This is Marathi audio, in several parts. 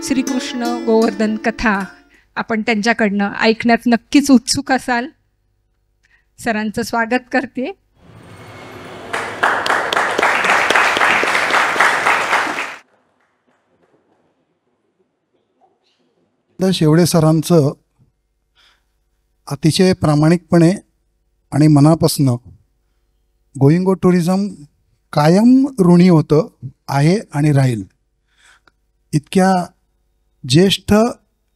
श्रीकृष्ण गोवर्धन कथा आपण त्यांच्याकडनं ऐकण्यात नक्कीच उत्सुक असाल. सरांचं स्वागत करते. शेवडे सरांचं अतिशय प्रामाणिकपणे आणि मनापासनं गोइंगो टुरिझम कायम ऋणी होतं, आहे आणि राहील. इतक्या ज्येष्ठ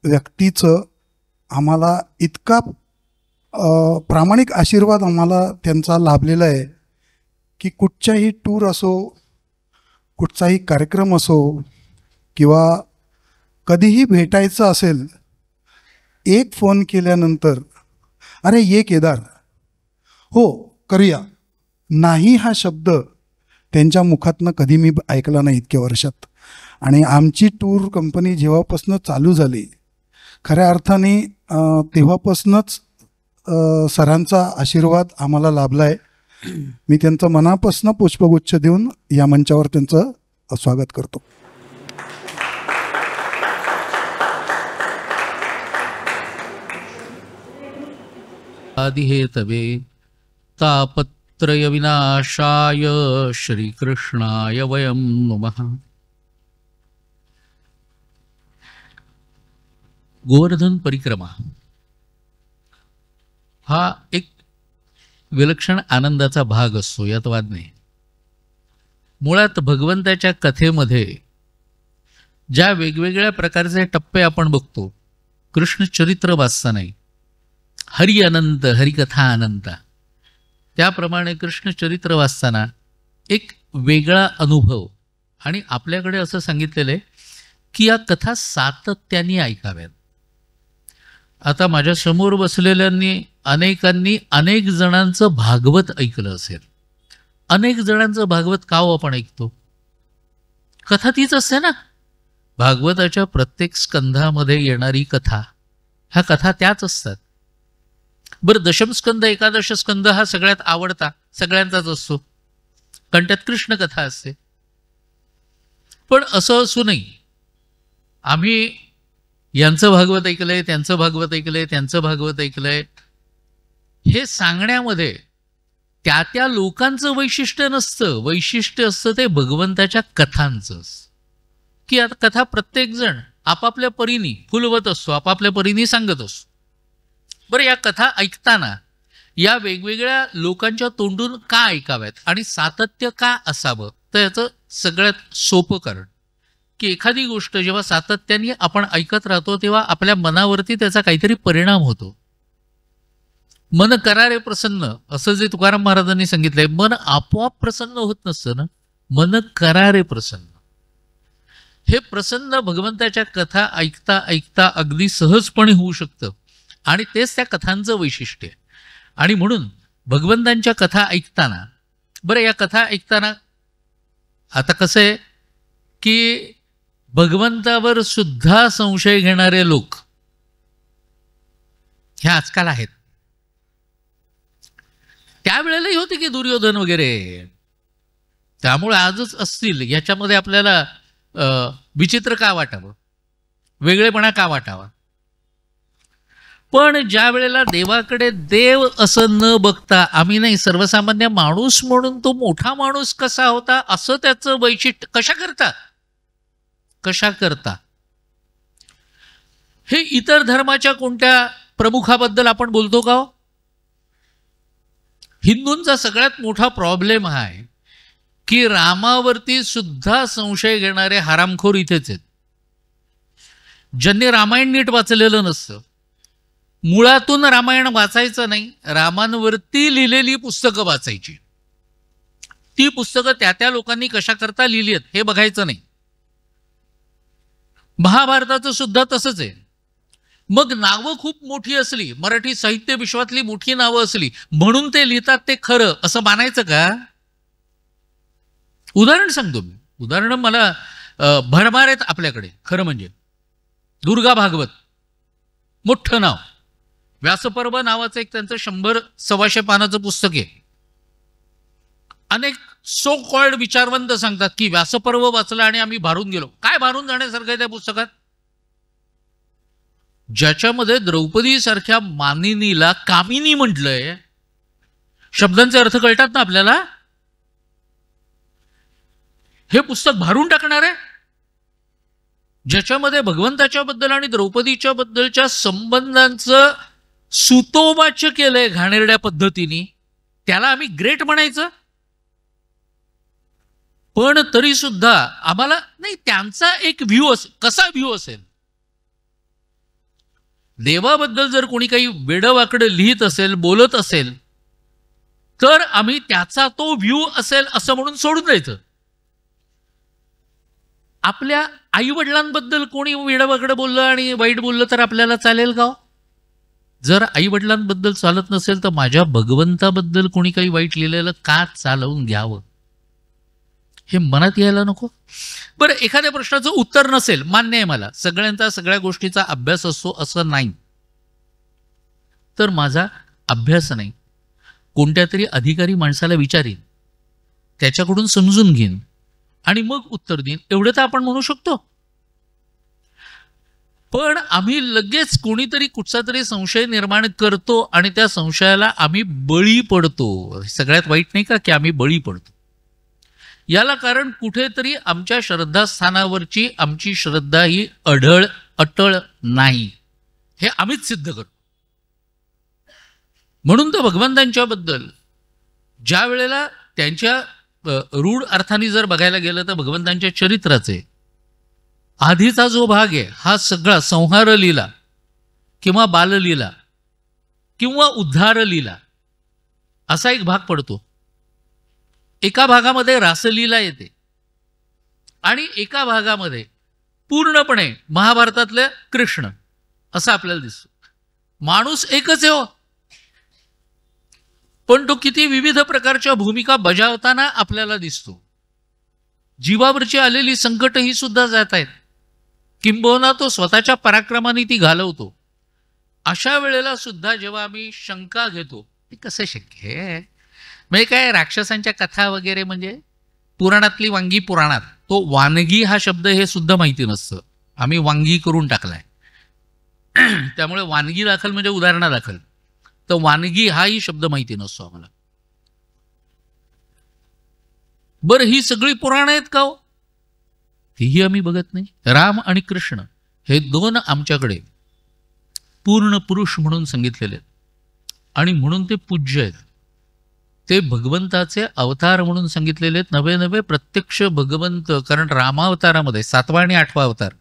व्यक्तीचं आम्हाला इतका प्रामाणिक आशीर्वाद आम्हाला त्यांचा लाभलेला आहे की कुठच्याही टूर असो, कुठचाही कार्यक्रम असो किंवा कधीही भेटायचं असेल, एक फोन केल्यानंतर अरे ये केदार, हो करूया, नाही हा शब्द त्यांच्या मुखातनं कधी मी ऐकला नाही इतक्या वर्षात. आणि आमची टूर कंपनी जेव्हापासून चालू झाली, खऱ्या अर्थाने तेव्हापासूनच सरांचा आशीर्वाद आम्हाला लाभला आहे. मी त्यांचं मनापासून पुष्पगुच्छ देऊन या मंचावर त्यांचं स्वागत करतो. आदिहेतवे तापत्रय विनाशाय श्रीकृष्णाय वयं नमः. गोवर्धन परिक्रमा हा एक विलक्षण आनंदाचा भाग असतो, यात वाद नाही. मुळात भगवंताच्या कथेमध्ये ज्या वेगवेगळ्या प्रकारचे टप्पे आपण बघतो, कृष्ण चरित्र वाचताना हरी अनंत, हरिकथा अनंत, त्याप्रमाणे कृष्ण चरित्र वाचताना एक वेगळा अनुभव. आणि आपल्याकडे असं सांगितलेलं आहे की या कथा सातत्याने ऐकाव्यात. आता माझ्या समोर बसलेल्यांनी अनेकांनी अनेक जणांचं भागवत ऐकलं असेल. अनेक जणांचं भागवत का हो आपण ऐकतो? कथा तीच असते ना. भागवताच्या प्रत्येक स्कंधामध्ये येणारी कथा, ह्या कथा त्याच असतात. बरं, दशमस्कंद, एकादश स्कंद हा सगळ्यात आवडता सगळ्यांचाच असतो, कारण त्यात कृष्ण कथा असते. पण असं असूनही आम्ही यांचं भागवत ऐकलंय, त्यांचं भागवत ऐकलंय, त्यांचं भागवत ऐकलंय, हे सांगण्यामध्ये त्या त्या लोकांचं वैशिष्ट्य नसतं. वैशिष्ट्य असतं ते भगवंताच्या कथांचं, की आता कथा प्रत्येकजण आपापल्या परीने फुलवत असतो, आपापल्या परीने सांगत असतो. बरं, या कथा ऐकताना या वेगवेगळ्या लोकांच्या तोंडून का ऐकाव्यात आणि सातत्य का असावं? तर याचं सगळ्यात सोपं कारण की एखादी गोष्ट जेव्हा सातत्याने आपण ऐकत राहतो तेव्हा आपल्या मनावरती त्याचा काहीतरी परिणाम होतो. मन करारे प्रसन्न, असं जे तुकाराम महाराजांनी सांगितलंय, मन आपोआप प्रसन्न होत नसतं ना, मन करारे प्रसन्न. हे प्रसन्न भगवंताच्या कथा ऐकता ऐकता अगदी सहजपणे होऊ शकतं आणि तेच त्या कथांचं वैशिष्ट्य आहे. आणि म्हणून भगवंतांच्या कथा ऐकताना, बरं या कथा ऐकताना आता कसं आहे की भगवंतावर सुद्धा संशय घेणारे लोक हे आजकाल आहेत. त्यावेळेलाही होते की दुर्योधन वगैरे, त्यामुळे आजच असतील. याच्यामध्ये आपल्याला विचित्र का वाटावं, वेगळेपणा का वाटावा? पण ज्या वेळेला देवाकडे देव असं न बघता, आम्ही नाही, सर्वसामान्य माणूस म्हणून तो मोठा माणूस कसा होता असं त्याचं वैशिष्ट्य कशा करता हे इतर धर्माच्या कोणत्या प्रमुखाबद्दल आपण बोलतो का? हिंदूंचा सगळ्यात मोठा प्रॉब्लेम हा आहे की रामावरती सुद्धा संशय घेणारे हरामखोर इथेच आहेत. ज्यांनी रामायण नीट वाचलेलं नसतं, मुळातून रामायण वाचायचं नाही, रामांवरती लिहिलेली पुस्तकं वाचायची. ती पुस्तकं त्या त्या लोकांनी कशा करता लिहिली आहेत हे बघायचं नाही. महाभारताचं सुद्धा तसंच आहे. मग नावं खूप मोठी असली, मराठी साहित्य विश्वातली मोठी नावं असली म्हणून ते लिहितात ते खरं असं मानायचं का? उदाहरण सांगतो मी. उदाहरण मला भरमार आहेत आपल्याकडे. खरं म्हणजे दुर्गा भागवत, मोठं नाव. व्यासपर्व नावाचं एक त्यांचं 100-125 पानाचं पुस्तक आहे. अनेक सो कॉल्ड विचारवंत सांगतात की व्यासपर्व वाचलं आणि आम्ही भारून गेलो. काय भारून जाण्यासारखं आहे त्या पुस्तकात? ज्याच्यामध्ये द्रौपदी सारख्या मानिनीला कामिनी म्हटलंय. शब्दांचे अर्थ कळतात ना आपल्याला. हे पुस्तक भारून टाकणार आहे, ज्याच्यामध्ये भगवंताच्या बद्दल आणि द्रौपदीच्या बद्दलच्या संबंधांचं सुतोवाच्य केलंय घाणेरड्या पद्धतीने. त्याला आम्ही ग्रेट म्हणायचं. पण तरी सुद्धा आम्हाला नाही, त्यांचा एक व्ह्यू कसा व्ह्यू असेल. देवाबद्दल जर कोणी काही वेडवाकडं लिहित असेल, बोलत असेल, तर आम्ही त्याचा तो व्ह्यू असेल असं म्हणून सोडून द्यायचं. आपल्या आई वडिलांबद्दल कोणी वेडवाकडं बोललं आणि वाईट बोललं तर आपल्याला चालेल का? जर आई वडिलांबद्दल चालत नसेल तर माझ्या भगवंताबद्दल कोणी काही वाईट लिहिलेलं का चालवून घ्यावं, हे मनात यायला नको. बरं, एखाद्या प्रश्नाचं उत्तर नसेल, मान्य आहे मला, सगळ्यांचा सगळ्या गोष्टीचा अभ्यास असतो असं नाही. तर माझा अभ्यास नाही, कोणत्या तरी अधिकारी माणसाला विचारीन, त्याच्याकडून समजून घेईन आणि मग उत्तर देईन, एवढं तर आपण म्हणू शकतो. पण आम्ही लगेच कोणीतरी कुठचा तरी संशय निर्माण करतो आणि त्या संशयाला आम्ही बळी पडतो. सगळ्यात वाईट नाही का की आम्ही बळी पडतो. याला कारण कुठेतरी आमच्या श्रद्धास्थानावरची आमची श्रद्धा ही अटळ नाही, हे आम्हीच सिद्ध करतो. म्हणून तर भगवंतांच्या बद्दल ज्या वेळेला त्यांच्या रूढ अर्थाने जर बघायला गेलं तर भगवंतांच्या चरित्राचे आधीचा जो भाग आहे हा सगळा संहार लीला किंवा बाललीला किंवा उद्धार लीला असा एक भाग पडतो. एका भागामध्ये रासलीला येते आणि एका भागामध्ये पूर्णपणे महाभारतातले कृष्ण असं आपल्याला दिसतो. माणूस एकच आहे हो, पण तो किती विविध प्रकारच्या भूमिका बजावताना आपल्याला दिसतो. जीवावरची आलेली संकट ही सुद्धा जात आहेत, किंबहुना तो स्वतःच्या पराक्रमाने ती घालवतो. अशा वेळेला सुद्धा जेव्हा आम्ही शंका घेतो, हे कसं शक्य आहे, म्हणजे काय राक्षसांच्या कथा वगैरे, म्हणजे पुराणातली वांगी पुराणात, तो वानगी हा शब्द हे सुद्धा माहिती नसतं, आम्ही वांगी करून टाकलाय. त्यामुळे वानगी दाखल म्हणजे उदाहरणादाखल, तर वानगी हाही शब्द माहिती नसतो आम्हाला. बरं, ही सगळी पुराण आहेत का हो? तीही आम्ही बघत नाही. राम आणि कृष्ण हे दोन आमच्याकडे पूर्ण पुरुष म्हणून सांगितलेले आहेत आणि म्हणून ते पूज्य आहेत. ते भगवंताचे अवतार म्हणून सांगितलेले आहेत, नवे नवे प्रत्यक्ष भगवंत. कारण रामावतारामध्ये 7वा आणि 8वा अवतार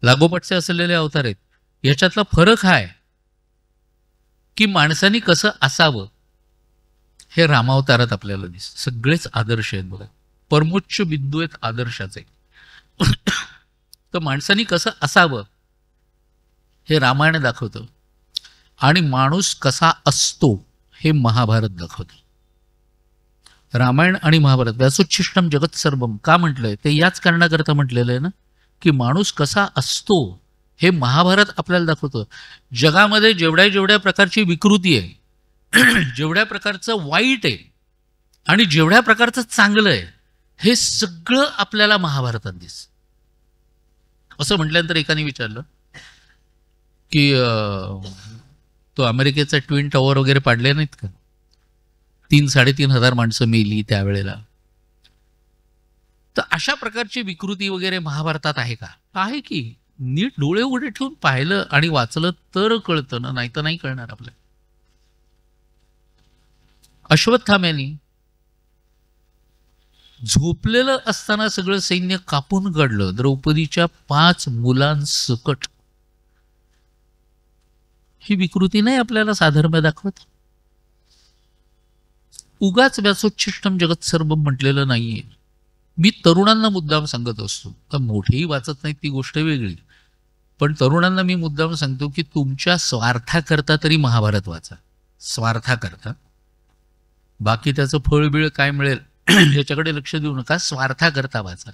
लागोपाठचे असलेले अवतार आहेत. याच्यातला फरक हा आहे की माणसाने कसं असावं हे रामावतारात आपल्याला दिसतं. सगळेच आदर्श आहेत बघा, परमोच्च बिंदू आहेत आदर्शाचे. तर माणसाने कसं असावं हे रामायण दाखवतं आणि माणूस कसा असतो हे महाभारत दाखवतं. रामायण आणि महाभारत व्यासोच्छिष्टम जगत सर्वम का म्हटलंय, ते याच कारणाकरता म्हटलेलं आहे ना, की माणूस कसा असतो हे महाभारत आपल्याला दाखवतं. जगामध्ये जेवढ्या जेवढ्या प्रकारची विकृती आहे, जेवढ्या प्रकारचं वाईट आहे आणि जेवढ्या प्रकारचं चांगलं आहे, हे सगळं आपल्याला महाभारतात दिसतं. असं म्हटल्यानंतर एकाने विचारलं की तो अमेरिकेचा ट्विन टॉवर वगैरे पाडले नाहीत का, 3,000-3,500 माणसं मेली त्यावेळेला, तर अशा प्रकारची विकृती वगैरे महाभारतात आहे का? आहे की. नीट डोळे उघडे ठेवून पाहिलं आणि वाचलं तर कळतं ना, नाही तर नाही कळणार आपल्याला. अश्वत्थाम्यानी झोपलेलं असताना सगळं सैन्य कापून काढलं द्रौपदीच्या 5 मुलांसकट. ही विकृती नाही आपल्याला साधर्म्य दाखवत. उगाच व्यासोच्छिष्टम जगत सर्वम म्हटलेलं नाहीये. मी तरुणांना मुद्दाम सांगत असतो, तर मोठेही वाचत नाहीत ती गोष्ट वेगळी, पण तरुणांना मी मुद्दाम सांगतो की तुमच्या स्वार्थाकरता तरी महाभारत वाचा, स्वार्थाकरता. बाकी त्याचं फळबिळ काय मिळेल ह्याच्याकडे लक्ष देऊ नका, स्वार्थाकरता वाचा.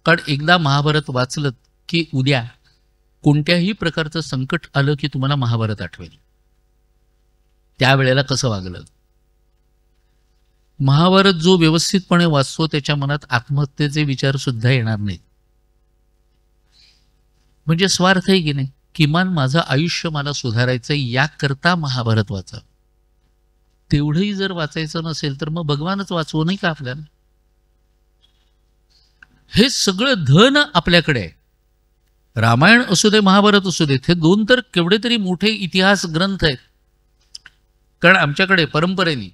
कारण एकदा महाभारत वाचलं की उद्या कोणत्याही प्रकारचं संकट आलं की तुम्हाला महाभारत आठवेल, त्यावेळेला कसं वागलं. महाभारत जो व्यवस्थितपणे वाचतो त्याच्या मनात आत्महत्येचे विचार सुद्धा येणार नाहीत. म्हणजे स्वार्थ आहे की नाही, किमान माझं आयुष्य मला सुधारायचं याकरता महाभारत वाचा. तेवढंही जर वाचायचं नसेल तर मग भगवानच वाचवू नाही का आपल्याला? हे सगळं धन आपल्याकडे आहे. रामायण असू दे, महाभारत असू देत, हे दोन तर केवढे तरी मोठे इतिहास ग्रंथ आहेत. कारण आमच्याकडे परंपरेने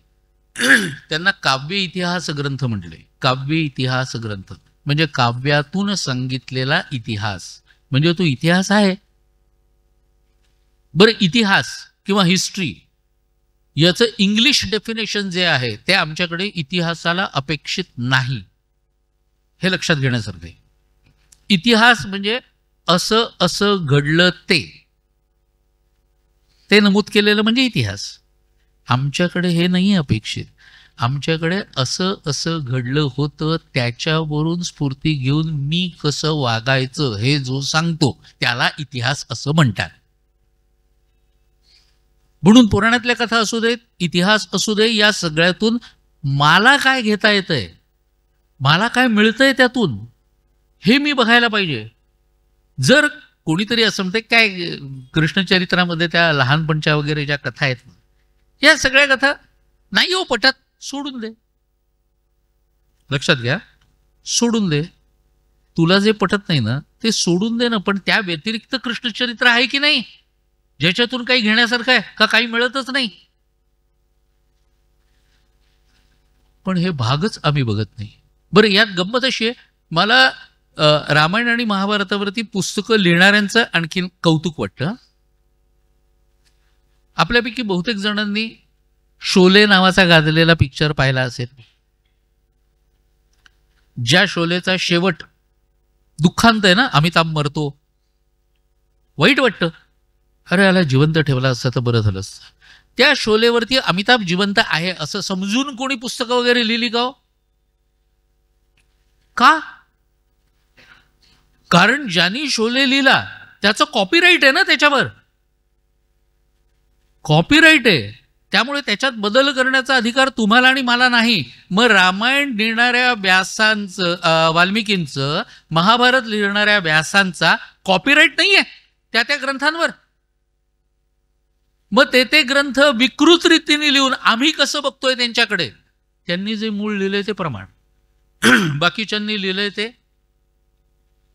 त्यांना काव्य इतिहास ग्रंथ म्हटले. काव्य इतिहास ग्रंथ म्हणजे काव्यातून सांगितलेला इतिहास, म्हणजे तो इतिहास आहे. बरं, इतिहास किंवा हिस्ट्री याचं इंग्लिश डेफिनेशन जे आहे ते आमच्याकडे इतिहासाला अपेक्षित नाही, हे लक्षात घेण्यासारखं आहे. इतिहास म्हणजे असं असं घडलं ते नमूद केलेलं म्हणजे इतिहास. आमच्याकडे हे नाही अपेक्षित. आमच्याकडे असं असं घडलं होतं, त्याच्यावरून स्फूर्ती घेऊन मी कसं वागायचं हे जो सांगतो त्याला इतिहास असं म्हणतात. म्हणून पुराणातल्या कथा असू देत, इतिहास असू दे, या सगळ्यातून मला काय घेता येतंय, मला काय मिळतंय त्यातून, हे मी बघायला पाहिजे. जर कोणीतरी असं म्हणते काय कृष्णचरित्रामध्ये त्या लहानपणच्या वगैरे ज्या कथा आहेत, या सगळ्या कथा नाही हो पटत, सोडून दे. लक्षात घ्या, सोडून दे. तुला जे पटत नाही ना ते सोडून दे ना, पण त्या व्यतिरिक्त कृष्णचरित्र आहे की नाही ज्याच्यातून काही घेण्यासारखं आहे का? काही मिळतच नाही. पण हे भागच आम्ही बघत नाही. बरं, यात गंमत अशी आहे, मला रामायण आणि महाभारतावरती पुस्तकं लिहिणाऱ्यांचं आणखीन कौतुक वाटतं. आपल्यापैकी बहुतेक जणांनी शोले नावाचा गाजलेला पिक्चर पाहिला असेल, ज्या शोलेचा शेवट दुःखांत आहे ना, अमिताभ मरतो, वाईट वाटतं. अरे याला जिवंत ठेवला असतं तर बरं झालं असतं. त्या शोलेवरती अमिताभ जिवंत आहे असं समजून कोणी पुस्तकं वगैरे लिहिली का? का? कारण ज्यांनी शोले लिहिला त्याचं कॉपीराईट आहे ना, त्याच्यावर कॉपीराईट आहे. त्यामुळे त्याच्यात बदल करण्याचा अधिकार तुम्हाला आणि मला नाही. मग रामायण लिहिणाऱ्या व्यासांचं, वाल्मिकींचं, महाभारत लिहिणाऱ्या व्यासांचा कॉपीराईट नाहीये त्या ग्रंथांवर. मग ते ग्रंथ विकृत रीतीने लिहून आम्ही कसं बघतोय त्यांच्याकडे? त्यांनी जे मूळ लिहिलंय ते प्रमाण, बाकीच्यांनी लिहिलंय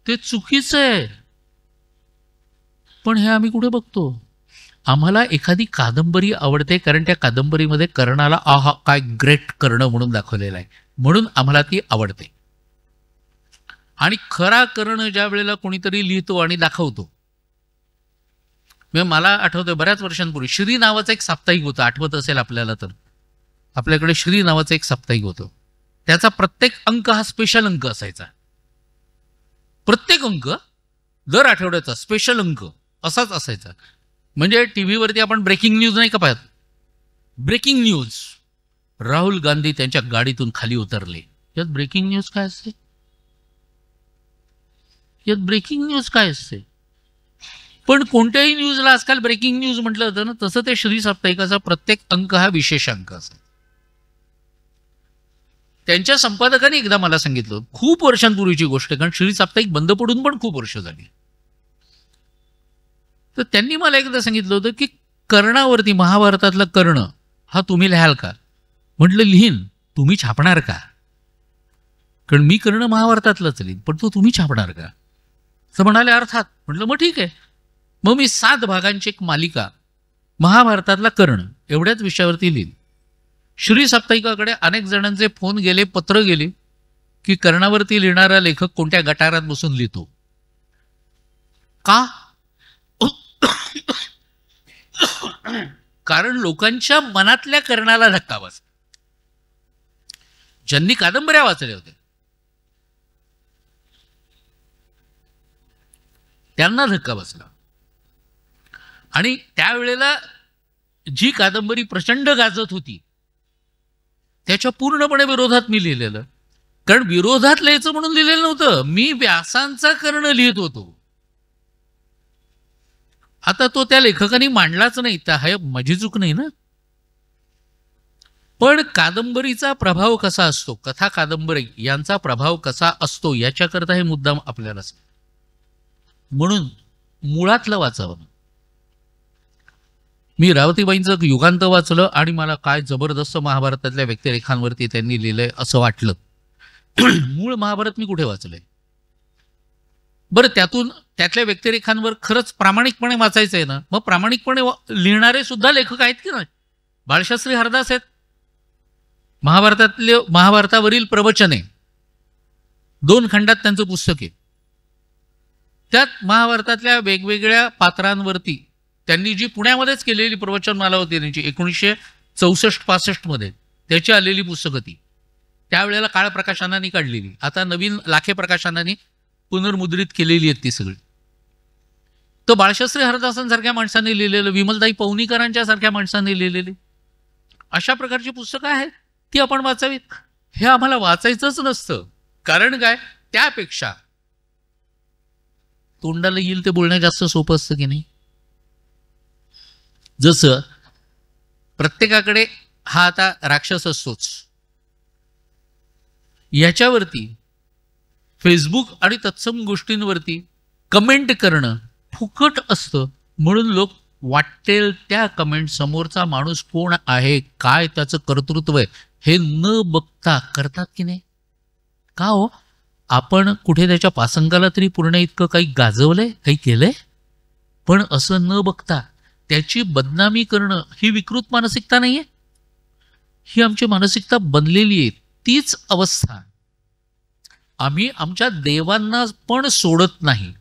ते चुकीचं आहे. पण हे आम्ही कुठे बघतो? आम्हाला एखादी कादंबरी आवडते कारण त्या कादंबरीमध्ये कर्णाला आहा काय ग्रेट कर्ण म्हणून दाखवलेला आहे, म्हणून आम्हाला ती आवडते. आणि खरा कर्ण ज्या वेळेला कोणीतरी लिहितो आणि दाखवतो, मला आठवतंय बऱ्याच वर्षांपूर्वी श्री नावाचं एक साप्ताहिक होतं, आठवत असेल आपल्याला तर. आपल्याकडे श्री नावाचं एक साप्ताहिक होतं. त्याचा प्रत्येक अंक हा स्पेशल अंक असायचा. प्रत्येक अंक दर आठवड्याचा स्पेशल अंक असाच असायचा. म्हणजे टीव्हीवरती आपण ब्रेकिंग न्यूज नाही का पाहत? ब्रेकिंग न्यूज, राहुल गांधी त्यांच्या गाडीतून खाली उतरले. यात ब्रेकिंग न्यूज काय असते? यात ब्रेकिंग न्यूज काय असते? पण कोणत्याही न्यूजला आजकाल ब्रेकिंग न्यूज म्हटलं जातं ना, तसं ते श्री साप्ताहिकाचा प्रत्येक अंक हा विशेष अंक असा. त्यांच्या संपादकाने एकदा मला सांगितलं, खूप वर्षांपूर्वीची गोष्ट, कारण श्री साप्ताहिक बंद पडून पण खूप वर्ष झाली. तर त्यांनी मला एकदा सांगितलं होतं की कर्णावरती, महाभारतातला कर्ण हा तुम्ही लिहाल का? म्हटलं लिहीन. तुम्ही छापणार का? कारण मी कर्ण महाभारतातलाच लिहीन, पण तो तुम्ही छापणार का? तर म्हणाले अर्थात. म्हटलं मग ठीक आहे. मग मी 7 भागांची एक मालिका महाभारतातला कर्ण एवढ्याच विषयावरती लिहिली. श्री साप्ताहिकाकडे अनेक जणांचे फोन गेले, पत्र गेली की कर्णावरती लिहिणारा लेखक कोणत्या गटारात बसून लिहितो का? कारण लोकांच्या मनातल्या कर्णाला धक्का बसला. ज्यांनी कादंबऱ्या वाचल्या होत्या त्यांना धक्का बसला. आणि त्यावेळेला जी कादंबरी प्रचंड गाजत होती त्याच्या पूर्णपणे विरोधात मी लिहिलेलं. कारण विरोधात लिहायचं म्हणून लिहिलेलं नव्हतं, मी व्यासांचा कर्ण लिहित होतो. आता तो त्या लेखकाने मांडलाच नाही, तर हा माझी चूक नाही ना. पण कादंबरीचा प्रभाव कसा असतो, कथा कादंबरी यांचा प्रभाव कसा असतो याच्याकरता हे मुद्दाम आपल्याला. म्हणून मुळातलं वाचावं. मी रावतीबाईंचं युगांत वाचलं आणि मला काय जबरदस्त महाभारतातल्या व्यक्तिरेखांवरती त्यांनी लिहिलंय असं वाटलं. मूळ महाभारत मी कुठे वाचलंय? बरं, त्यातल्या व्यक्तिरेखांवर खरंच प्रामाणिकपणे वाचायचं आहे ना, मग प्रामाणिकपणे लिहिणारे सुद्धा लेखक आहेत की नाही? बाळशास्त्री हरदास आहेत. महाभारतावरील प्रवचने 2 खंडात त्यांचं पुस्तक आहे. त्यात महाभारतातल्या वेगवेगळ्या पात्रांवरती त्यांनी जी पुण्यामध्येच केलेली प्रवचनमाला होती त्यांची 1964-65 मध्ये त्याची आलेली पुस्तकं ती त्यावेळेला काळ प्रकाशनाने काढलेली, आता नवीन लाखे प्रकाशनाने पुनर्मुद्रित केलेली आहेत ती सगळी. तर बाळशास्त्री हरदासांसारख्या माणसांनी लिहिलेलं, विमलताई पवनीकरांच्या सारख्या माणसांनी लिहिलेली अशा प्रकारची पुस्तकं आहेत, ती आपण वाचावीत. हे आम्हाला वाचायचंच नसतं. कारण काय, त्यापेक्षा तोंडाला येईल ते बोलणं जास्त सोपं असतं की नाही. जसं प्रत्येकाकडे हा आता राक्षस असतोच, याच्यावरती फेसबुक आणि तत्सम गोष्टींवरती कमेंट करणं फुकट असतं, म्हणून लोक वाटेल त्या कमेंट समोरचा माणूस कोण आहे, काय त्याचं कर्तृत्व आहे हे न बघता करतात की नाही. का हो, आपण कुठे त्याच्या पासंगाला तरी पूर्ण इतकं काही गाजवलंय, काही केलंय? पण असं न बघता त्याची बदनामी करणं ही विकृत मानसिकता नाहीये, ही आमची मानसिकता बनलेली आहे. तीच अवस्था आम्ही आमच्या देवांना पण सोडत नाही.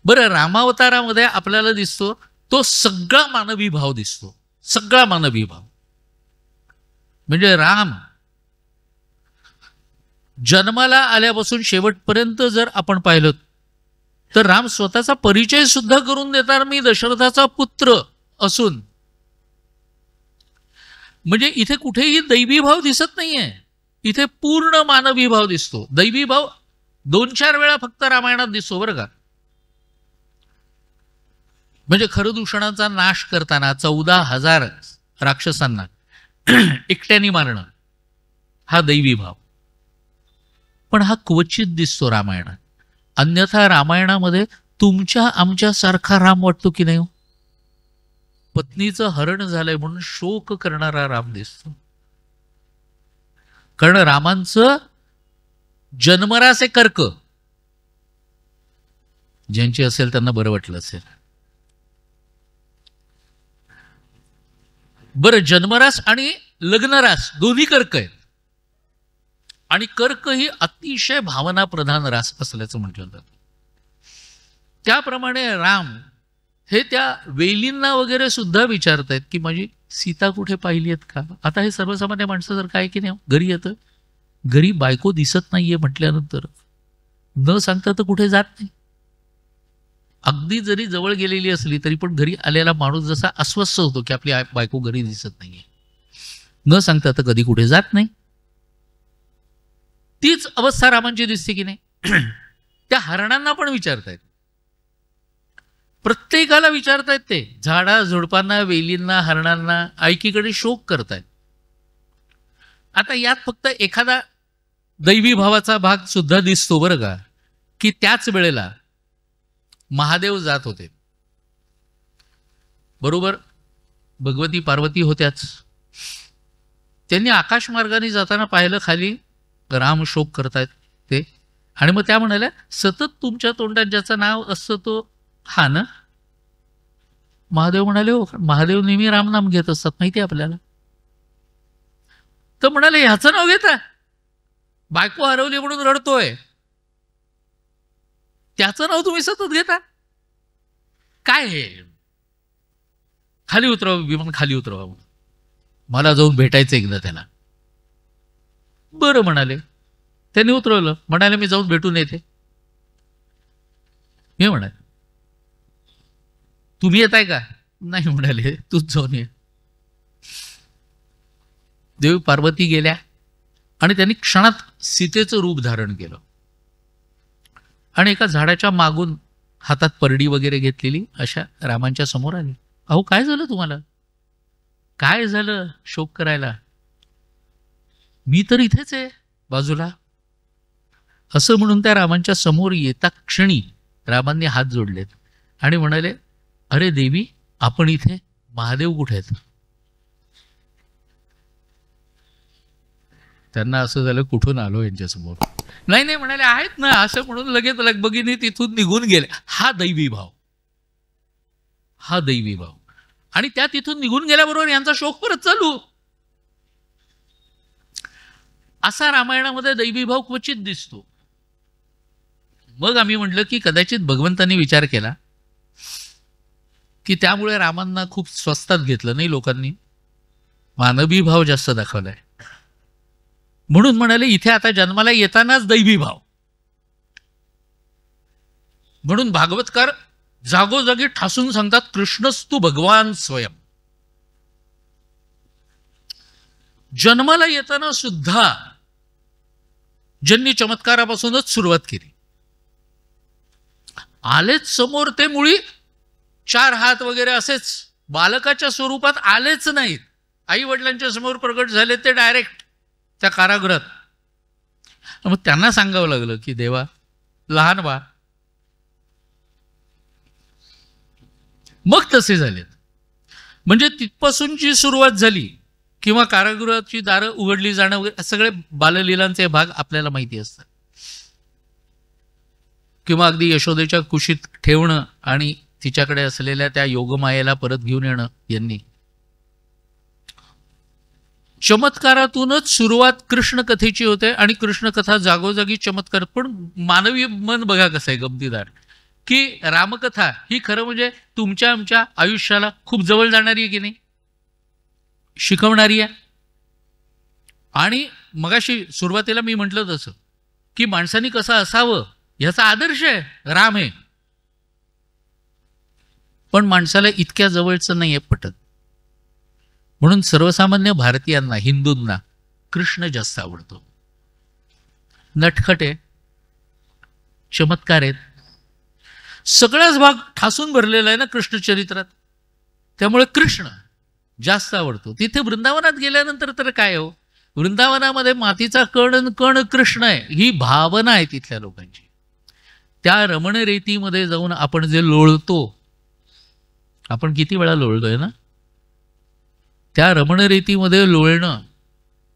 बरं, रामावतारामध्ये आपल्याला दिसतो तो सगळा मानवी भाव दिसतो, सगळा मानवी भाव. म्हणजे राम जन्माला आल्यापासून शेवटपर्यंत जर आपण पाहिलं तर राम स्वतःचा परिचय सुद्धा करून देणार, मी दशरथाचा पुत्र असून. म्हणजे इथे कुठेही दैवी भाव दिसत नाहीये, इथे पूर्ण मानवी भाव दिसतो. दैवी भाव 2-4 वेळा फक्त रामायणात दिसतो बरं का. म्हणजे खरदूषणाचा नाश करताना 14,000 राक्षसांना एकट्याने मारणं हा दैवी भाव, पण हा क्वचित दिसतो रामायणात. अन्यथा रामायणामध्ये तुमच्या आमच्यासारखा राम वाटतो की नाही? पत्नीचं हरण झालंय म्हणून शोक करणारा राम दिसतो. कारण रामांचं जन्मरासे कर्क ज्यांची असेल त्यांना बरं वाटलं असेल. बरं, जन्मरास आणि लग्नरास दोन्ही कर्क आहेत, आणि कर्क ही अतिशय भावना प्रधान रास असल्याचं म्हटलं जातं. त्याप्रमाणे राम हे त्या वेलींना वगैरे सुद्धा विचारतायत की माझी सीता कुठे पाहिली आहेत का. आता हे सर्वसामान्य माणसं जर काय की नाही, घरी येतं, घरी बायको दिसत नाहीये म्हटल्यानंतर न सांगता तर कुठे जात नाही. अगदी जरी जवळ गेलेली असली तरी पण घरी आलेला माणूस जसा अस्वस्थ होतो की आपली बायको घरी दिसत नाहीये, न सांगता तर कधी कुठे जात नाही. तीच अवस्था रामांची दिसते की नाही. त्या हरणांना पण विचारतायत, प्रत्येकाला विचारतायत. ते झाडा झुडपांना, वेलींना, हरणांना ऐकीकडे शोक करतायत. आता यात फक्त एखादा दैवी भावाचा भाग सुद्धा दिसतो बरं का, की त्याच वेळेला महादेव जात होते बरोबर, भगवती पार्वती होत्याच. त्यांनी आकाश मार्गाने जाताना पाहिलं खाली राम शोक करतायत ते, आणि मग त्या म्हणाल्या सतत तुमच्या तोंडात ज्याचं नाव असतं तो हा ना. महादेव म्हणाले हो, महादेव नेहमी रामनाम घेत असतात माहिती आहे आपल्याला. तर म्हणाले ह्याचं नाव घेता, बायको हरवली म्हणून रडतोय, त्याचं नाव तुम्ही सतत घेता, काय हे. खाली उतरवा विमान, खाली उतरवा, मला जाऊन भेटायचं एकदा त्याला. बरं म्हणाले, त्यांनी उतरवलं. म्हणाले मी जाऊन भेटून येते. मी म्हणाले तुम्ही येताय का? नाही म्हणाले, तूच जाऊन ये. देवी पार्वती गेल्या आणि त्यांनी क्षणात सीतेचं रूप धारण केलं आणि एका झाडाच्या मागून हातात परडी वगैरे घेतलेली अशा रामांच्या समोर आली. अहो काय झालं तुम्हाला, काय झालं शोक करायला, मी तर इथेच आहे बाजूला. असं म्हणून त्या रामांच्या समोर येता क्षणी रामांनी हात जोडलेत आणि म्हणाले, अरे देवी, आपण इथे, महादेव कुठे आहेत? त्यांना असं झालं, कुठून आलो यांच्यासमोर? नाही नाही म्हणाले, आहेत ना, असं म्हणून लगेच लगबगीने तिथून निघून गेले. हा दैवी भाव, हा दैवी भाव. आणि त्या तिथून निघून गेल्याबरोबर यांचा शोक परत चालू. असा रामायणामध्ये दैवी भाव क्वचित दिसतो. मग आम्ही म्हटलं की कदाचित भगवंतांनी विचार केला की त्यामुळे रामांना खूप स्वस्तात घेतलं नाही लोकांनी, मानवी भाव जास्त दाखवलाय. म्हणून म्हणाले, इथे आता जन्माला येतानाच दैवी भाव. म्हणून भागवतकार जागोजागी ठासून सांगतात, कृष्णस्तु भगवान स्वयं. जन्माला येताना सुद्धा ज्यांनी चमत्कारापासूनच सुरुवात केली. आलेच समोर ते मुळी 4 हात वगैरे असेच बालकाच्या स्वरूपात आलेच नाहीत. आई वडिलांच्या समोर प्रगट झाले ते डायरेक्ट त्या कारागृहात. मग त्यांना सांगावं लागलं की देवा, लहान बा. मग तसे झालेत. म्हणजे तिथपासून जी सुरुवात झाली किंवा कारागृहाची दारं उघडली जाणं वगैरे सगळे बाललीलांचे भाग आपल्याला माहिती असतात. किंवा अगदी यशोदेच्या कुशीत ठेवणं आणि तिच्याकडे असलेल्या त्या योगमायेला परत घेऊन येणं. यांनी चमत्कारातूनच सुरुवात कृष्ण कथेची होते आणि कृष्ण कथा जागोजागी चमत्कार. पण मानवी मन बघा कसं आहे गमतीदार, की रामकथा ही खरं म्हणजे तुमच्या आमच्या आयुष्याला खूप जवळ जाणारी आहे की नाही, शिकवणारी आहे. आणि मगाशी सुरुवातीला मी म्हटलं तसं की माणसाने कसं असावं ह्याचा आदर्श आहे राम आहे. पण माणसाला इतक्या जवळचं नाहीये पटत. म्हणून सर्वसामान्य भारतीयांना, हिंदूंना कृष्ण जास्त आवडतो. नटखट आहे, चमत्कार आहेत, सगळाच भाग ठासून भरलेला आहे ना कृष्ण चरित्रात. त्यामुळे कृष्ण जास्त आवडतो. तिथे वृंदावनात गेल्यानंतर तर काय हो, वृंदावनामध्ये मातीचा कण कण कृष्ण आहे ही भावना आहे तिथल्या लोकांची. त्या रमण रेतीमध्ये जाऊन आपण जे लोळतो, आपण किती वेळा लोळतोय ना, त्या रमण रेतीमध्ये लोळणं.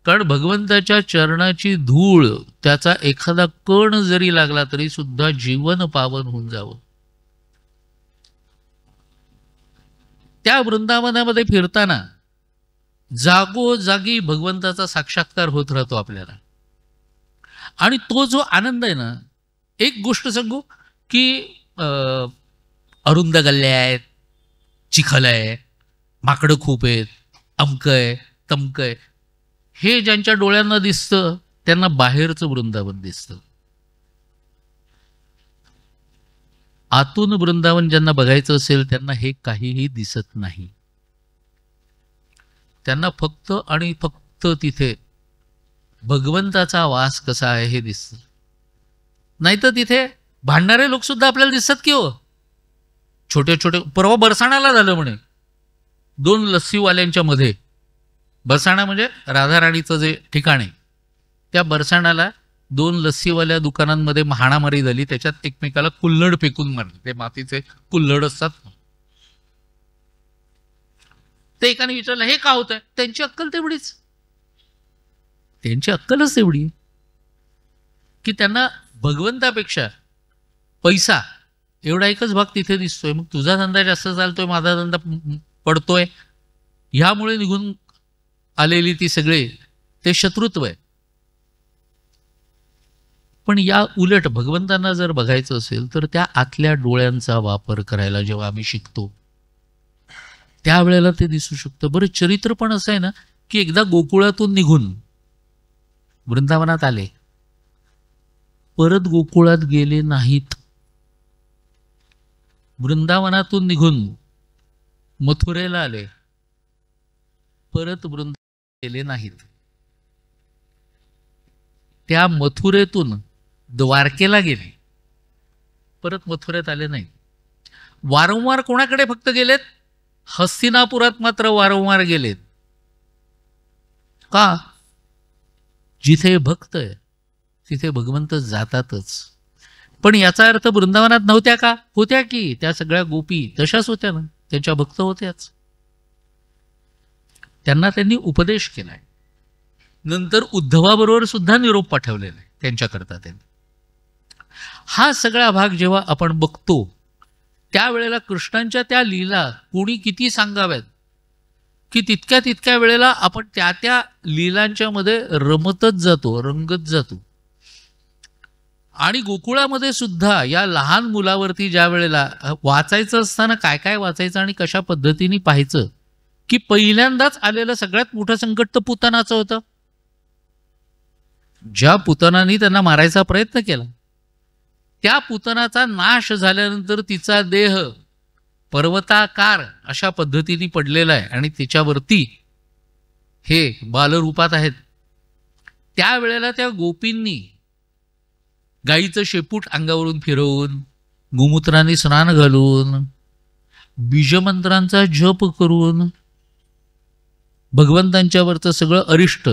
कारण भगवंताच्या चरणाची धूळ, त्याचा एखादा कण जरी लागला तरी सुद्धा जीवन पावन होऊन जावं. त्या वृंदावनामध्ये फिरताना जागोजागी भगवंताचा साक्षात्कार होत राहतो आपल्याला. आणि तो जो आनंद आहे ना, एक गोष्ट सांगू की अरुंद गल्ल्या आहेत, चिखल आहे, माकडं खूप आहेत, अमकं आहे, तमकं आहे, हे ज्यांच्या डोळ्यांना दिसतं त्यांना बाहेरचं वृंदावन दिसतं. आतून वृंदावन ज्यांना बघायचं असेल त्यांना हे काहीही दिसत नाही. त्यांना फक्त आणि फक्त तिथे भगवंताचा वास कसा आहे हे दिसतं. नाहीतर तिथे भांडणारे लोक सुद्धा आपल्याला दिसतात की हो, छोटे छोटे. परवा बरसाणाला झालं म्हणे, 2 लस्सीवाल्यांच्या मध्ये. बरसाणा म्हणजे राधाराणीचं जे ठिकाण आहे, त्या बरसाणाला 2 लस्सीवाल्या दुकानांमध्ये हाणामारी झाली. त्याच्यात एकमेकाला कुल्हड फेकून मारले. ते मातीचे कुल्हड असतात. ते एकाने विचारलं, हे का होत आहे? त्यांची अक्कल तेवढीच, त्यांची अक्कलच तेवढी की त्यांना भगवंतापेक्षा पैसा एवढा एकच भाग तिथे दिसतोय. मग तुझा धंदा जास्त चालतोय, माझा धंदा पडतोय, ह्यामुळे निघून आलेली ती सगळे ते शत्रुत्व आहे. पण या उलट भगवंतांना जर बघायचं असेल तर त्या आतल्या डोळ्यांचा वापर करायला जेव्हा आम्ही शिकतो त्यावेळेला ते दिसू शकतं. बरं, चरित्र पण असं आहे ना की एकदा गोकुळातून निघून वृंदावनात आले, परत गोकुळात गेले नाहीत. वृंदावनातून निघून मथुरेला आले, परत वृंदावनात गेले नाहीत. त्या मथुरेतून द्वारकेला गेले, परत मथुरेत आले नाही. वारंवार कोणाकडे फक्त गेलेत? हस्तिनापुरात मात्र वारंवार गेलेत. का? जिथे भक्त आहे तिथे भगवंत जातातच. पण याचा अर्थ वृंदावनात नव्हत्या का? होत्या की. त्या सगळ्या गोपी तशाच होत्या ना, त्यांच्या भक्त होत्याच. त्यांना त्यांनी उपदेश केलाय. नंतर उद्धवाबरोबर सुद्धा निरोप पाठवलेला आहे त्यांच्याकरता त्यांनी. हा सगळा भाग जेव्हा आपण बघतो त्यावेळेला कृष्णांच्या त्या लीला कोणी किती सांगाव्यात की तितक्या वेळेला आपण त्या लीलांच्या मध्ये रमतच जातो, रंगत जातो. आणि गोकुळामध्ये सुद्धा या लहान मुलावरती ज्या वेळेला वाचायचं असताना काय काय वाचायचं आणि कशा पद्धतीने पाहायचं, की पहिल्यांदाच आलेलं सगळ्यात मोठं संकट तर पुतनाचं होतं. ज्या पुतनानी त्यांना मारायचा प्रयत्न केला त्या पुतनाचा नाश झाल्यानंतर तिचा देह पर्वताकार अशा पद्धतीने पडलेला आहे आणि तिच्यावरती हे बालरूपात आहेत. त्यावेळेला त्या गोपींनी गाईचं शेपूट अंगावरून फिरवून, गोमूत्राने स्नान घालून, बीजमंत्रांचा जप करून भगवंतांच्यावरचं सगळं अरिष्ट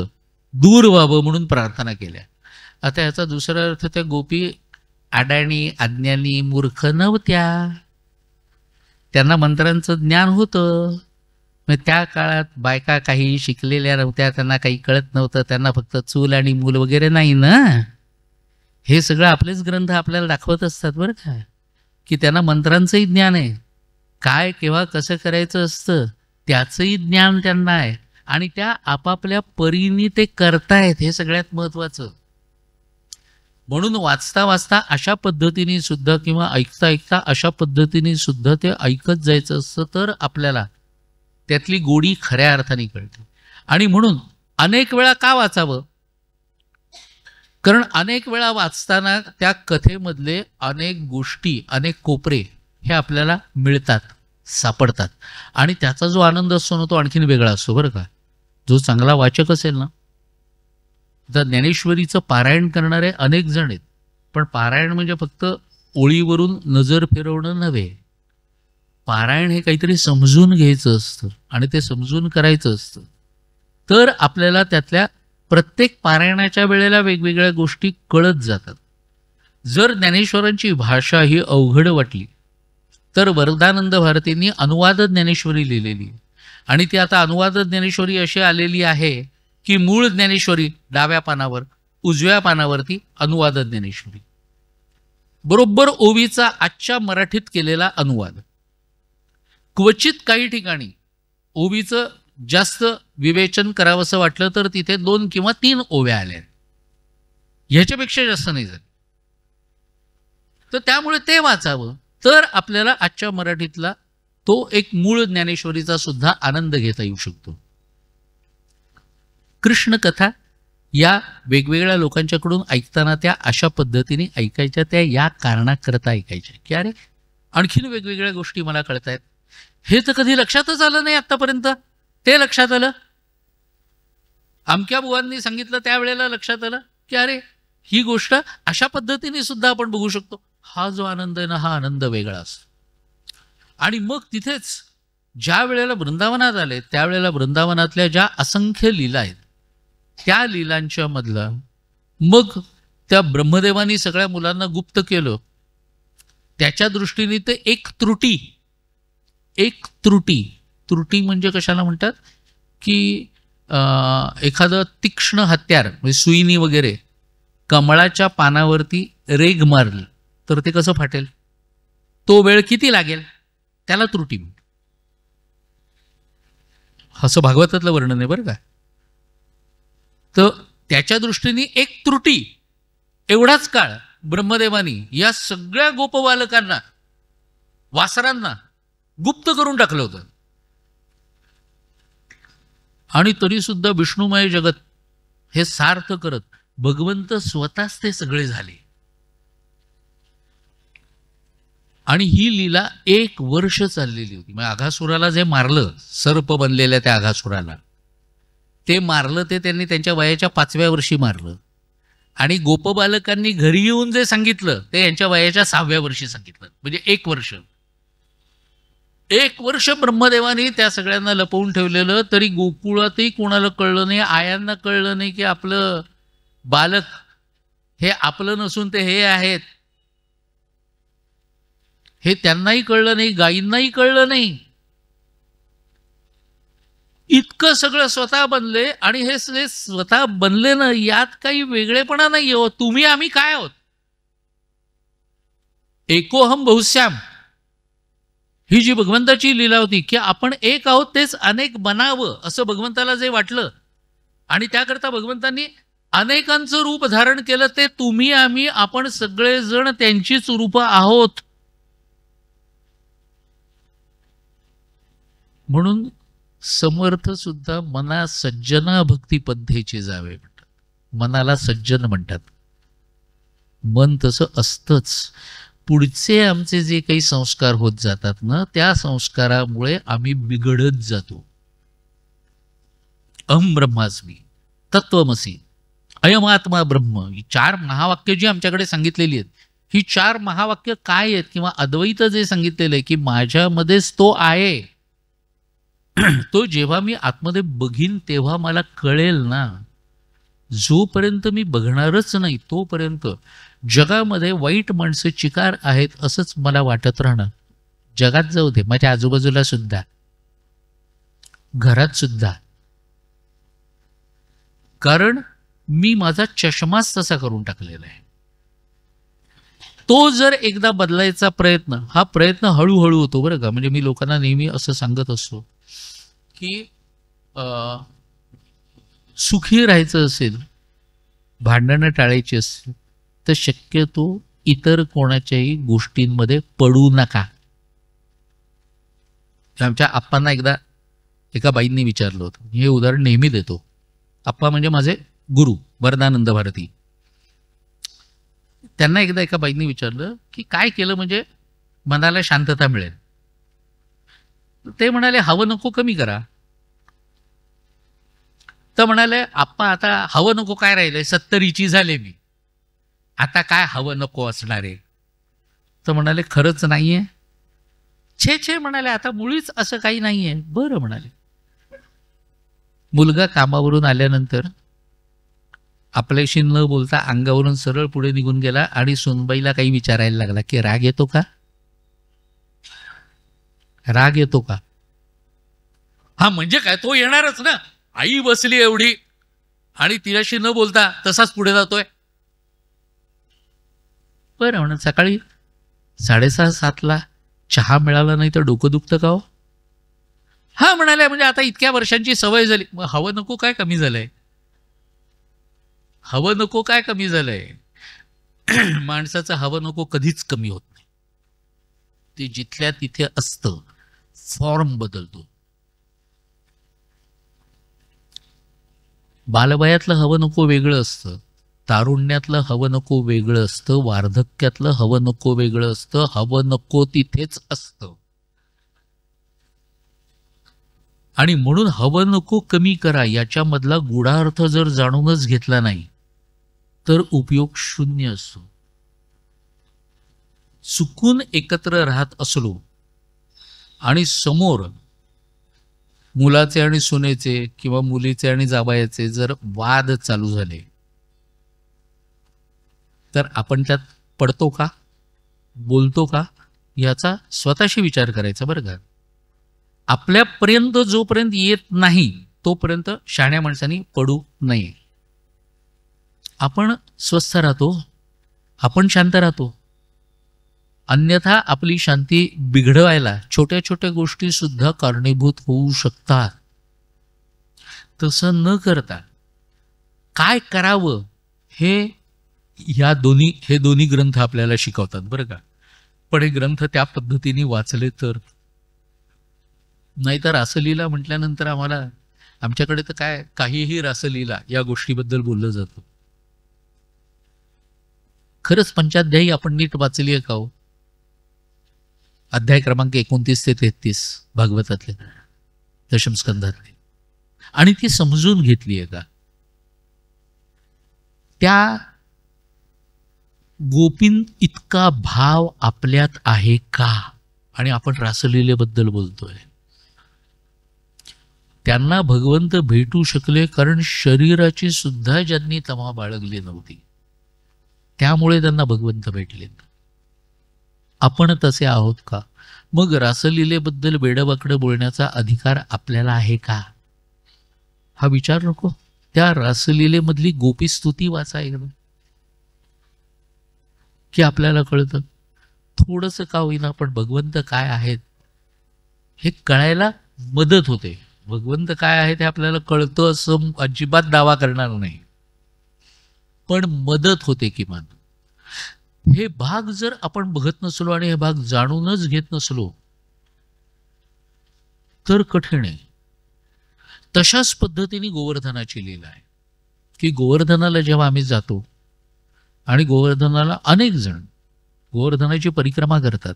दूर व्हावं म्हणून प्रार्थना केल्या. आता याचा दुसरा अर्थ त्या गोपी अडाणी, अज्ञानी, मूर्ख नव्हत्या. त्यांना मंत्रांचं ज्ञान होतं. मग त्या काळात बायका काही शिकलेल्या नव्हत्या, त्यांना काही कळत नव्हतं. त्यांना फक्त चूल आणि मूल वगैरे नाही ना. हे सगळं आपलेच ग्रंथ आपल्याला दाखवत असतात बरं का, की त्यांना मंत्रांचंही ज्ञान आहे. काय केव्हा कसं करायचं असतं त्याचंही ज्ञान त्यांना आहे. आणि त्या आपापल्या परीने ते करतायत, हे सगळ्यात महत्वाचं. म्हणून वाचता वाचता अशा पद्धतीने सुद्धा किंवा ऐकता ऐकता अशा पद्धतीने सुद्धा ते ऐकत जायचं असतं, तर आपल्याला त्यातली गोडी खऱ्या अर्थाने कळते. आणि म्हणून अनेक वेळा का वाचावं? कारण अनेक वेळा वाचताना त्या कथेमधले अनेक गोष्टी, अनेक कोपरे हे आपल्याला मिळतात, सापडतात. आणि त्याचा जो आनंद असतो ना तो आणखीन वेगळा असतो बरं का. जो चांगला वाचक असेल ना, तर ज्ञानेश्वरीचं पारायण करणारे अनेक जण आहेत. पण पारायण म्हणजे फक्त ओळीवरून नजर फिरवणं नव्हे. पारायण हे काहीतरी समजून घ्यायचं असतं आणि ते समजून करायचं असतं. तर आपल्याला त्यातल्या प्रत्येक पारायणाच्या वेळेला वेगवेगळ्या गोष्टी कळत जातात. जर ज्ञानेश्वरांची भाषा ही अवघड वाटली तर वरदानंद भारतींनी अनुवाद ज्ञानेश्वरी लिहिलेली आणि ती आता अनुवाद ज्ञानेश्वरी अशी आलेली आहे की मूळ ज्ञानेश्वरी डाव्या पानावर, उजव्या पानावरती अनुवाद ज्ञानेश्वरी, बरोबर ओवीचा आजच्या मराठीत केलेला अनुवाद. क्वचित काही ठिकाणी ओवीचं जास्त विवेचन करावंसं वाटलं तर तिथे 2 किंवा 3 ओव्या आल्या, ह्याच्यापेक्षा जास्त नाही झालं. तर त्यामुळे ते वाचावं तर आपल्याला आजच्या मराठीतला तो एक मूळ ज्ञानेश्वरीचा सुद्धा आनंद घेता येऊ शकतो. कृष्ण कथा या वेगवेगळ्या लोकांच्याकडून ऐकताना त्या अशा पद्धतीने ऐकायच्या, त्या या कारणाकरता ऐकायच्या की अरे आणखीन वेगवेगळ्या गोष्टी मला कळतायत, हे तर कधी लक्षातच आलं नाही आतापर्यंत. ते लक्षात आलं, अमक्या बुवांनी सांगितलं त्यावेळेला लक्षात आलं की अरे ही गोष्ट अशा पद्धतीने सुद्धा आपण बघू शकतो. हा जो आनंद आहे ना, हा आनंद वेगळा असतो. आणि मग तिथेच ज्या वेळेला वृंदावनात आले त्यावेळेला वृंदावनातल्या ज्या असंख्य लीला आहेत त्या लीलांच्या मधला मग त्या ब्रह्मदेवानी सगळ्या मुलांना गुप्त केलं. त्याच्या दृष्टीने ते एक त्रुटी म्हणजे कशाला म्हणतात की एखादं तीक्ष्ण हत्यार म्हणजे सुईनी वगैरे कमळाच्या पानावरती रेग मारली तर ते कसं फाटेल, तो वेळ किती लागेल, त्याला त्रुटी म्हणतात. असं भागवतातलं वर्णन आहे बरं का. तर त्याच्या दृष्टीने एक त्रुटी, एवढाच काळ ब्रह्मदेवानी या सगळ्या गोपबालकांना, वासरांना गुप्त करून टाकलं होतं. आणि तरी सुद्धा विष्णुमय जगत हे सार्थ करत भगवंत स्वतःच ते सगळे झाले. आणि ही लीला 1 वर्ष चाललेली होती. मग आघासुराला जे मारलं, सर्प बनलेल्या त्या आघासुराला ते मारलं, ते त्यांनी त्यांच्या वयाच्या 5व्या वर्षी मारलं. आणि गोपबालकांनी घरी येऊन जे सांगितलं ते यांच्या वयाच्या 6व्या वर्षी सांगितलं. म्हणजे 1 वर्ष. 1 वर्ष ब्रह्मदेवानी त्या सगळ्यांना लपवून ठेवलेलं, तरी गोकुळातही कोणाला कळलं नाही, आयांना कळलं नाही की आपलं बालक हे आपलं नसून ते हे आहेत. हे त्यांनाही कळलं नाही, गायींनाही कळलं नाही. इतकं सगळं स्वतः बनले आणि हे स्वतः बनले ना, यात काही वेगळेपणा नाही हो. तुम्ही आम्ही काय आहोत? एकोहम बहुश्याम ही जी भगवंताची लीला होती की आपण एक आहोत तेच अनेक बनावं असं भगवंताला जे वाटलं आणि त्याकरता भगवंतांनी अनेकांचं रूप धारण केलं. ते तुम्ही आम्ही आपण सगळेजण त्यांचीच रूप आहोत. म्हणून समर्थ सुद्धा मना सज्जना भक्ती पद्धतीचे जावे म्हणतात. मनाला सज्जन म्हणतात. मन तसं असतंच. पुढचे आमचे जे काही संस्कार होत जातात ना, त्या संस्कारामुळे आम्ही बिघडत जातो. अहम ब्रह्मास्मी, तत्वमसी, अयमात्मा ब्रह्म, ही 4 महावाक्य जी आमच्याकडे सांगितलेली आहेत, ही 4 महावाक्य काय आहेत? किंवा अद्वैत जे सांगितलेलं आहे की माझ्यामध्येच तो आहे, तो जेव्हा मी आतमध्ये बघीन तेव्हा मला कळेल ना. जोपर्यंत मी बघणारच नाही तोपर्यंत जगामध्ये वाईट माणसं चिकार आहेत असंच मला वाटत राहणार. जगात जाऊ दे, माझ्या आजूबाजूला सुद्धा, घरात सुद्धा. कारण मी माझा चष्माच तसा करून टाकलेला आहे. तो जर एकदा बदलायचा प्रयत्न, हा प्रयत्न हळूहळू होतो बरं का. म्हणजे मी लोकांना नेहमी असं सांगत असतो की सुखी राहायचं असेल, भांडणं टाळायची असेल तर शक्यतो इतर कोणाच्याही गोष्टींमध्ये पडू नका. आमच्या आप्पांना एकदा एका बाईंनी विचारलं होतं. हे उदाहरण नेहमी देतो. आप्पा म्हणजे माझे गुरु वरदानंद भारती. त्यांना एकदा एका बाईंनी विचारलं की काय केलं म्हणजे मनाला शांतता मिळेल. ते म्हणाले हवं नको कमी करा. तर म्हणाले आप्पा आता हवं नको काय राहिलंय, 70ची झाले मी, आता काय हवं नको असणार आहे. तर म्हणाले खरंच नाहीये. छे छे म्हणाले आता मुळीच असं काही नाहीये. बरं म्हणाले. मुलगा कामावरून आल्यानंतर आपल्याशी न बोलता अंगावरून सरळ पुढे निघून गेला आणि सुनबाईला काही विचारायला लागला की राग येतो का, राग येतो का. हा म्हणजे काय, तो येणारच ना. आई बसली एवढी आणि तिच्याशी न बोलता तसाच पुढे जातोय. बरं म्हणून सकाळी 6:30-7ला चहा मिळाला नाही तर डोकं दुखतं का हो. हा म्हणाले म्हणजे आता इतक्या वर्षांची सवय झाली. मग हवं नको काय कमी झालंय, हवं नको काय कमी झालंय. माणसाचं हवं नको कधीच कमी होत नाही. ते जिथल्या तिथे असतं, फॉर्म बदलतो. बालवयातलं हवं नको वेगळं असतं, तारुण्यातलं हवं नको वेगळं असतं, वार्धक्यातलं हवं नको वेगळं असतं. हवं नको तिथेच असतं. आणि म्हणून हवं नको कमी करा याच्यामधला गूढार्थ जर जाणूनच घेतला नाही तर उपयोग शून्य असतो. चुकून एकत्र राहत असलो आणि समोर मुलाचे आणि सुनेचे किंवा मुलीचे आणि जावयाचे जर वाद चालू झाले तर आपण त्यात पडतो का, बोलतो का, याचा स्वतःशी विचार करायचा बरं का. आपल्यापर्यंत जोपर्यंत येत नाही तोपर्यंत शहाण्या माणसांनी पडू नये. आपण स्वस्थ राहतो, आपण शांत राहतो. अन्यथा आपली शांती बिघडवायला छोट्या छोट्या गोष्टी सुद्धा कारणीभूत होऊ शकतात. तसं न करता काय करावं हे दोन्ही ग्रंथ आपल्याला शिकवतात बरं का. पण हे ग्रंथ त्या पद्धतीने वाचले तर, नाहीतर रासलीला म्हटल्यानंतर आम्हाला आमच्याकडे तर काय काहीही रासलीला या गोष्टीबद्दल बोललं जातं. खरंच पंचाध्यायी आपण नीट वाचली आहे का हो. अध्याय क्रमांक 29 ते 33 भागवतातले, दशम स्कंधातले, आणि ती समजून घेतली आहे का. त्या गोपीन इतका भाव आपल्यात आहे का. आणि आपण रासलीलेबद्दल बोलतोय. त्यांना भगवंत भेटू शकले कारण शरीराची सुद्धा ज्यांनी तमा बाळगली नव्हती त्यामुळे त्यांना भगवंत भेटले. आपण तसे आहोत का? मग रासलीलेबद्दल वेडवाकडं बोलण्याचा अधिकार आपल्याला आहे का? हा विचार नको. त्या रासलीलेमधली गोपी स्तुती वाचा एकदा, की आपल्याला कळतं थोडंसं का होईना, पण भगवंत काय आहेत हे कळायला मदत होते. भगवंत काय आहे ते आपल्याला कळतं असं अजिबात दावा करणार नाही, पण मदत होते किमान. हे भाग जर आपण बघत नसलो आणि हे भाग जाणूनच घेत नसलो तर कठीण आहे. तशाच पद्धतीने गोवर्धनाची लीला आहे, की गोवर्धनाला जेव्हा आम्ही जातो आणि गोवर्धनाला अनेक जण गोवर्धनाची परिक्रमा करतात,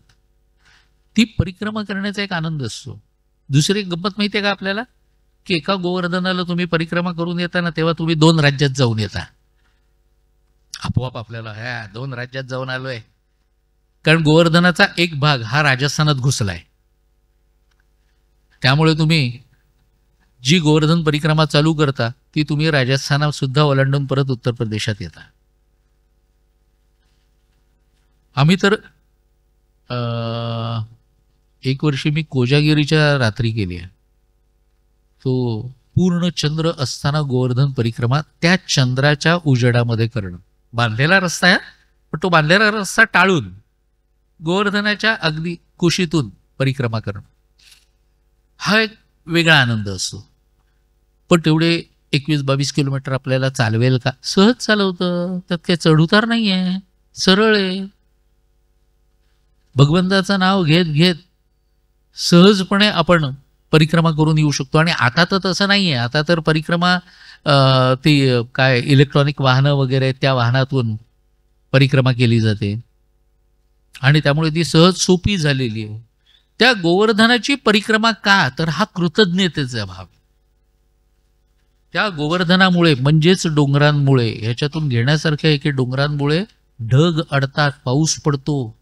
ती परिक्रमा करण्याचा एक आनंद असतो. दुसरी एक गंमत माहिती आहे का आपल्याला, की एका गोवर्धनाला तुम्ही परिक्रमा करून येता ना, तेव्हा तुम्ही 2 राज्यात जाऊन येता. आपोआप आपल्याला 2 राज्यात जाऊन आलोय, कारण गोवर्धनाचा एक भाग हा राजस्थानात घुसलाय. त्यामुळे तुम्ही जी गोवर्धन परिक्रमा चालू करता ती तुम्ही राजस्थानात सुद्धा ओलांडून परत उत्तर प्रदेशात येता. आम्ही तर एक वर्षी मी कोजागिरीच्या रात्री केली आहे. तो पूर्ण चंद्र असताना गोवर्धन परिक्रमा त्या चंद्राच्या उजेडामध्ये करणं. बांधलेला रस्ता आहे, पण तो बांधलेला रस्ता टाळून गोवर्धनाच्या अगदी कुशीतून परिक्रमा करणं हा एक वेगळा आनंद असतो. पण तेवढे 21-22 किलोमीटर आपल्याला चालवेल का? सहज चालवतं, त्यात काही चढउतार नाही आहे, सरळ आहे. भगवंताचं नाव घेत घेत सहजपणे आपण परिक्रमा करून येऊ शकतो. आणि आता तर तसं नाही आहे. आता तर परिक्रमा ती काय इलेक्ट्रॉनिक वाहनं वगैरे त्या वाहनातून परिक्रमा केली जाते आणि त्यामुळे ती सहज सोपी झालेली आहे. त्या गोवर्धनाची परिक्रमा का? तर हा कृतज्ञतेचा भाव. त्या गोवर्धनामुळे म्हणजेच डोंगरांमुळे, ह्याच्यातून घेण्यासारखं आहे की डोंगरांमुळे ढग अडतात, पाऊस पडतो,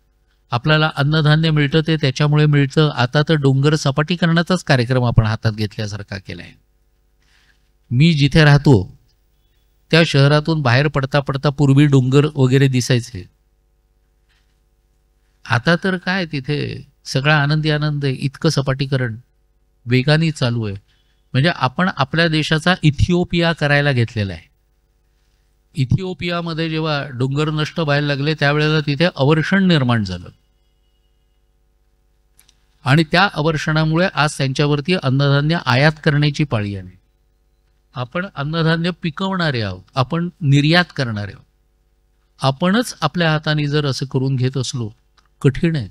आपल्याला अन्नधान्य मिळतं, ते त्याच्यामुळे मिळतं. आता तर डोंगर सपाटीकरणाचाच कार्यक्रम आपण हातात घेतल्यासारखा केलाय. मी जिथे राहतो त्या शहरातून बाहेर पडता पडता पूर्वी डोंगर वगैरे दिसायचे. आता तर काय तिथे सगळा आनंदी आनंद आहे. इतकं सपाटीकरण वेगाने चालू आहे. म्हणजे आपण आपल्या देशाचा इथिओपिया करायला घेतलेला आहे. इथिओपियामध्ये जेव्हा डोंगर नष्ट व्हायला लागले त्यावेळेला तिथे अवर्षण निर्माण झालं आणि त्या अवर्षणामुळे आज त्यांच्यावरती अन्नधान्य आयात करण्याची पाळी आली. आपण अन्नधान्य पिकवणारे आहोत, आपण निर्यात करणारे आहोत. आपणच आपल्या हाताने जर असं करून घेत असलो कठीण आहे.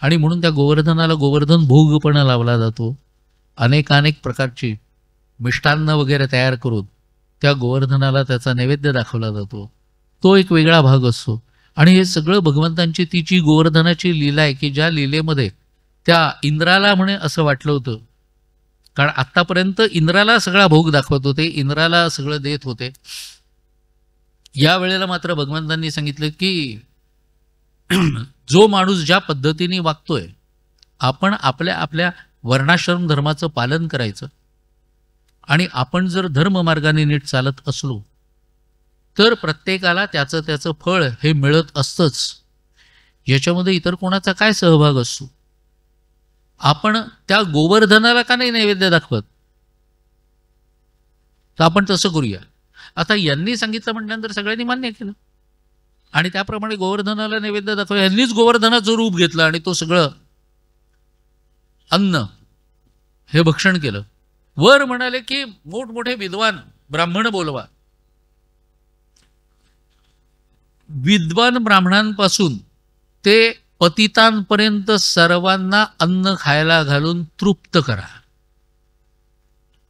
आणि म्हणून त्या गोवर्धनाला गोवर्धन भोग पण लावला जातो. अनेकानेक प्रकारची मिष्टान्न वगैरे तयार करून त्या गोवर्धनाला त्याचा नैवेद्य दाखवला जातो. तो एक वेगळा भाग असतो. आणि हे सगळं भगवंतांची तिची गोवर्धनाची लीला आहे, की ज्या लीलेमध्ये त्या इंद्राला म्हणे असं वाटलं होतं, कारण आत्तापर्यंत इंद्राला सगळा भोग दाखवत होते, इंद्राला सगळं देत होते. या वेळेला मात्र भगवंतांनी सांगितलं की जो माणूस ज्या पद्धतीने वागतोय, आपण आपल्या आपल्या वर्णाश्रम धर्माचं पालन करायचं. आणि आपण जर धर्ममार्गाने नीट चालत असलो तर प्रत्येकाला त्याचं त्याचं फळ हे मिळत असतंच. याच्यामध्ये इतर कोणाचा काय सहभाग असतो? आपण त्या गोवर्धनाला का नाही नैवेद्य दाखवत? तर आपण तसं करूया. आता यांनी सांगितलं म्हटल्यानंतर सगळ्यांनी मान्य केलं आणि त्याप्रमाणे गोवर्धनाला नैवेद्य दाखव. यांनीच गोवर्धनाचं रूप घेतलं आणि तो सगळं अन्न हे भक्षण केलं. वर म्हणाले की मोठमोठे विद्वान ब्राह्मण बोलवा. विद्वान ब्राह्मणांपासून ते पतितांपर्यंत सर्वांना अन्न खायला घालून तृप्त करा,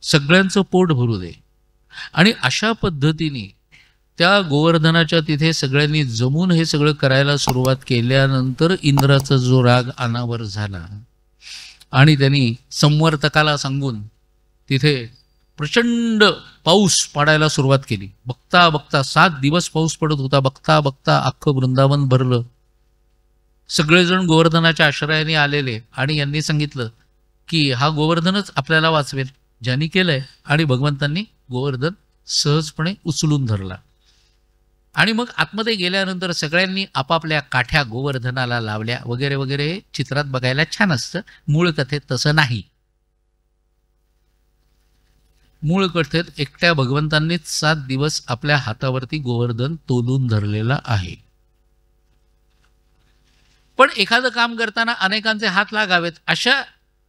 सगळ्यांचं पोट भरू दे. आणि अशा पद्धतीने त्या गोवर्धनाच्या तिथे सगळ्यांनी जमून हे सगळं करायला सुरुवात केल्यानंतर इंद्राचा जो राग अनावर झाला आणि त्यांनी संवर्तकाला सांगून तिथे प्रचंड पाऊस पडायला सुरुवात केली. बघता बघता 7 दिवस पाऊस पडत होता. बघता बघता अख्खं वृंदावन भरलं. सगळेजण गोवर्धनाच्या आश्रयाने आलेले आणि यांनी सांगितलं की हा गोवर्धनच आपल्याला वाचवेल, ज्यांनी केलंय. आणि भगवंतांनी गोवर्धन सहजपणे उचलून धरला. आणि मग आतमध्ये गेल्यानंतर सगळ्यांनी आपापल्या काठ्या गोवर्धनाला लावल्या वगैरे वगैरे. हे चित्रात बघायला छान असतं. मूळ कथेत तसं नाही. मूळ कथेत एकट्या भगवंतांनीच 7 दिवस आपल्या हातावरती गोवर्धन तोलून धरलेला आहे. पण एखादं काम करताना अनेकांचे हात लागावेत अशा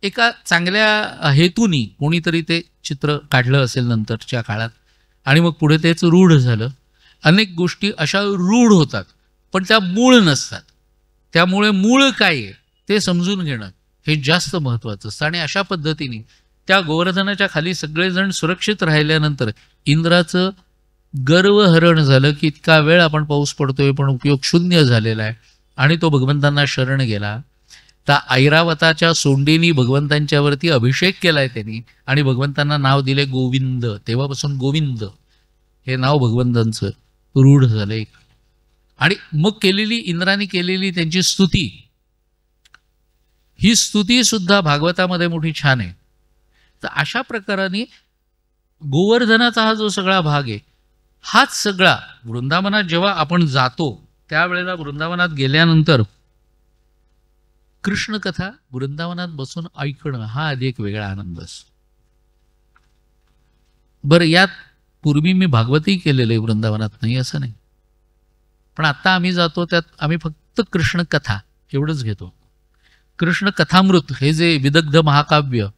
एका चांगल्या हेतूनी कोणीतरी ते चित्र काढलं असेल नंतरच्या काळात, आणि मग पुढे तेच रूढ झालं. अनेक गोष्टी अशा रूढ होतात पण त्या मूळ नसतात. त्यामुळे मूळ काय आहे ते समजून घेणं हे जास्त महत्त्वाचं असतं. आणि अशा पद्धतीने त्या गोवर्धनाच्या खाली सगळेजण सुरक्षित राहिल्यानंतर इंद्राचं गर्वहरण झालं की इतका वेळ आपण पाऊस पडतोय पण उपयोग शून्य झालेला आहे, आणि तो भगवंतांना शरण गेला. त्या ऐरावताच्या सोंडीनी भगवंतांच्यावरती अभिषेक केलाय त्यांनी, आणि भगवंतांना नाव दिले गोविंद. तेव्हापासून गोविंद हे नाव भगवंतांचं रूढ झालंय. आणि मग इंद्राने केलेली त्यांची स्तुती, ही स्तुती सुद्धा भागवतामध्ये मोठी छान आहे. तर अशा प्रकाराने गोवर्धनाचा हा जो सगळा भाग आहे, हाच सगळा वृंदावनात जेव्हा आपण जातो त्यावेळेला वृंदावनात गेल्यानंतर कृष्ण कथा वृंदावनात बसून ऐकणं हा आधी एक वेगळा आनंद असतो. बरं, यात पूर्वी मी भागवतही केलेलं आहे वृंदावनात, नाही असं नाही, पण आता आम्ही जातो त्यात आम्ही फक्त कृष्ण कथा एवढंच घेतो. कृष्ण कथामृत हे जे विदग्ध महाकाव्य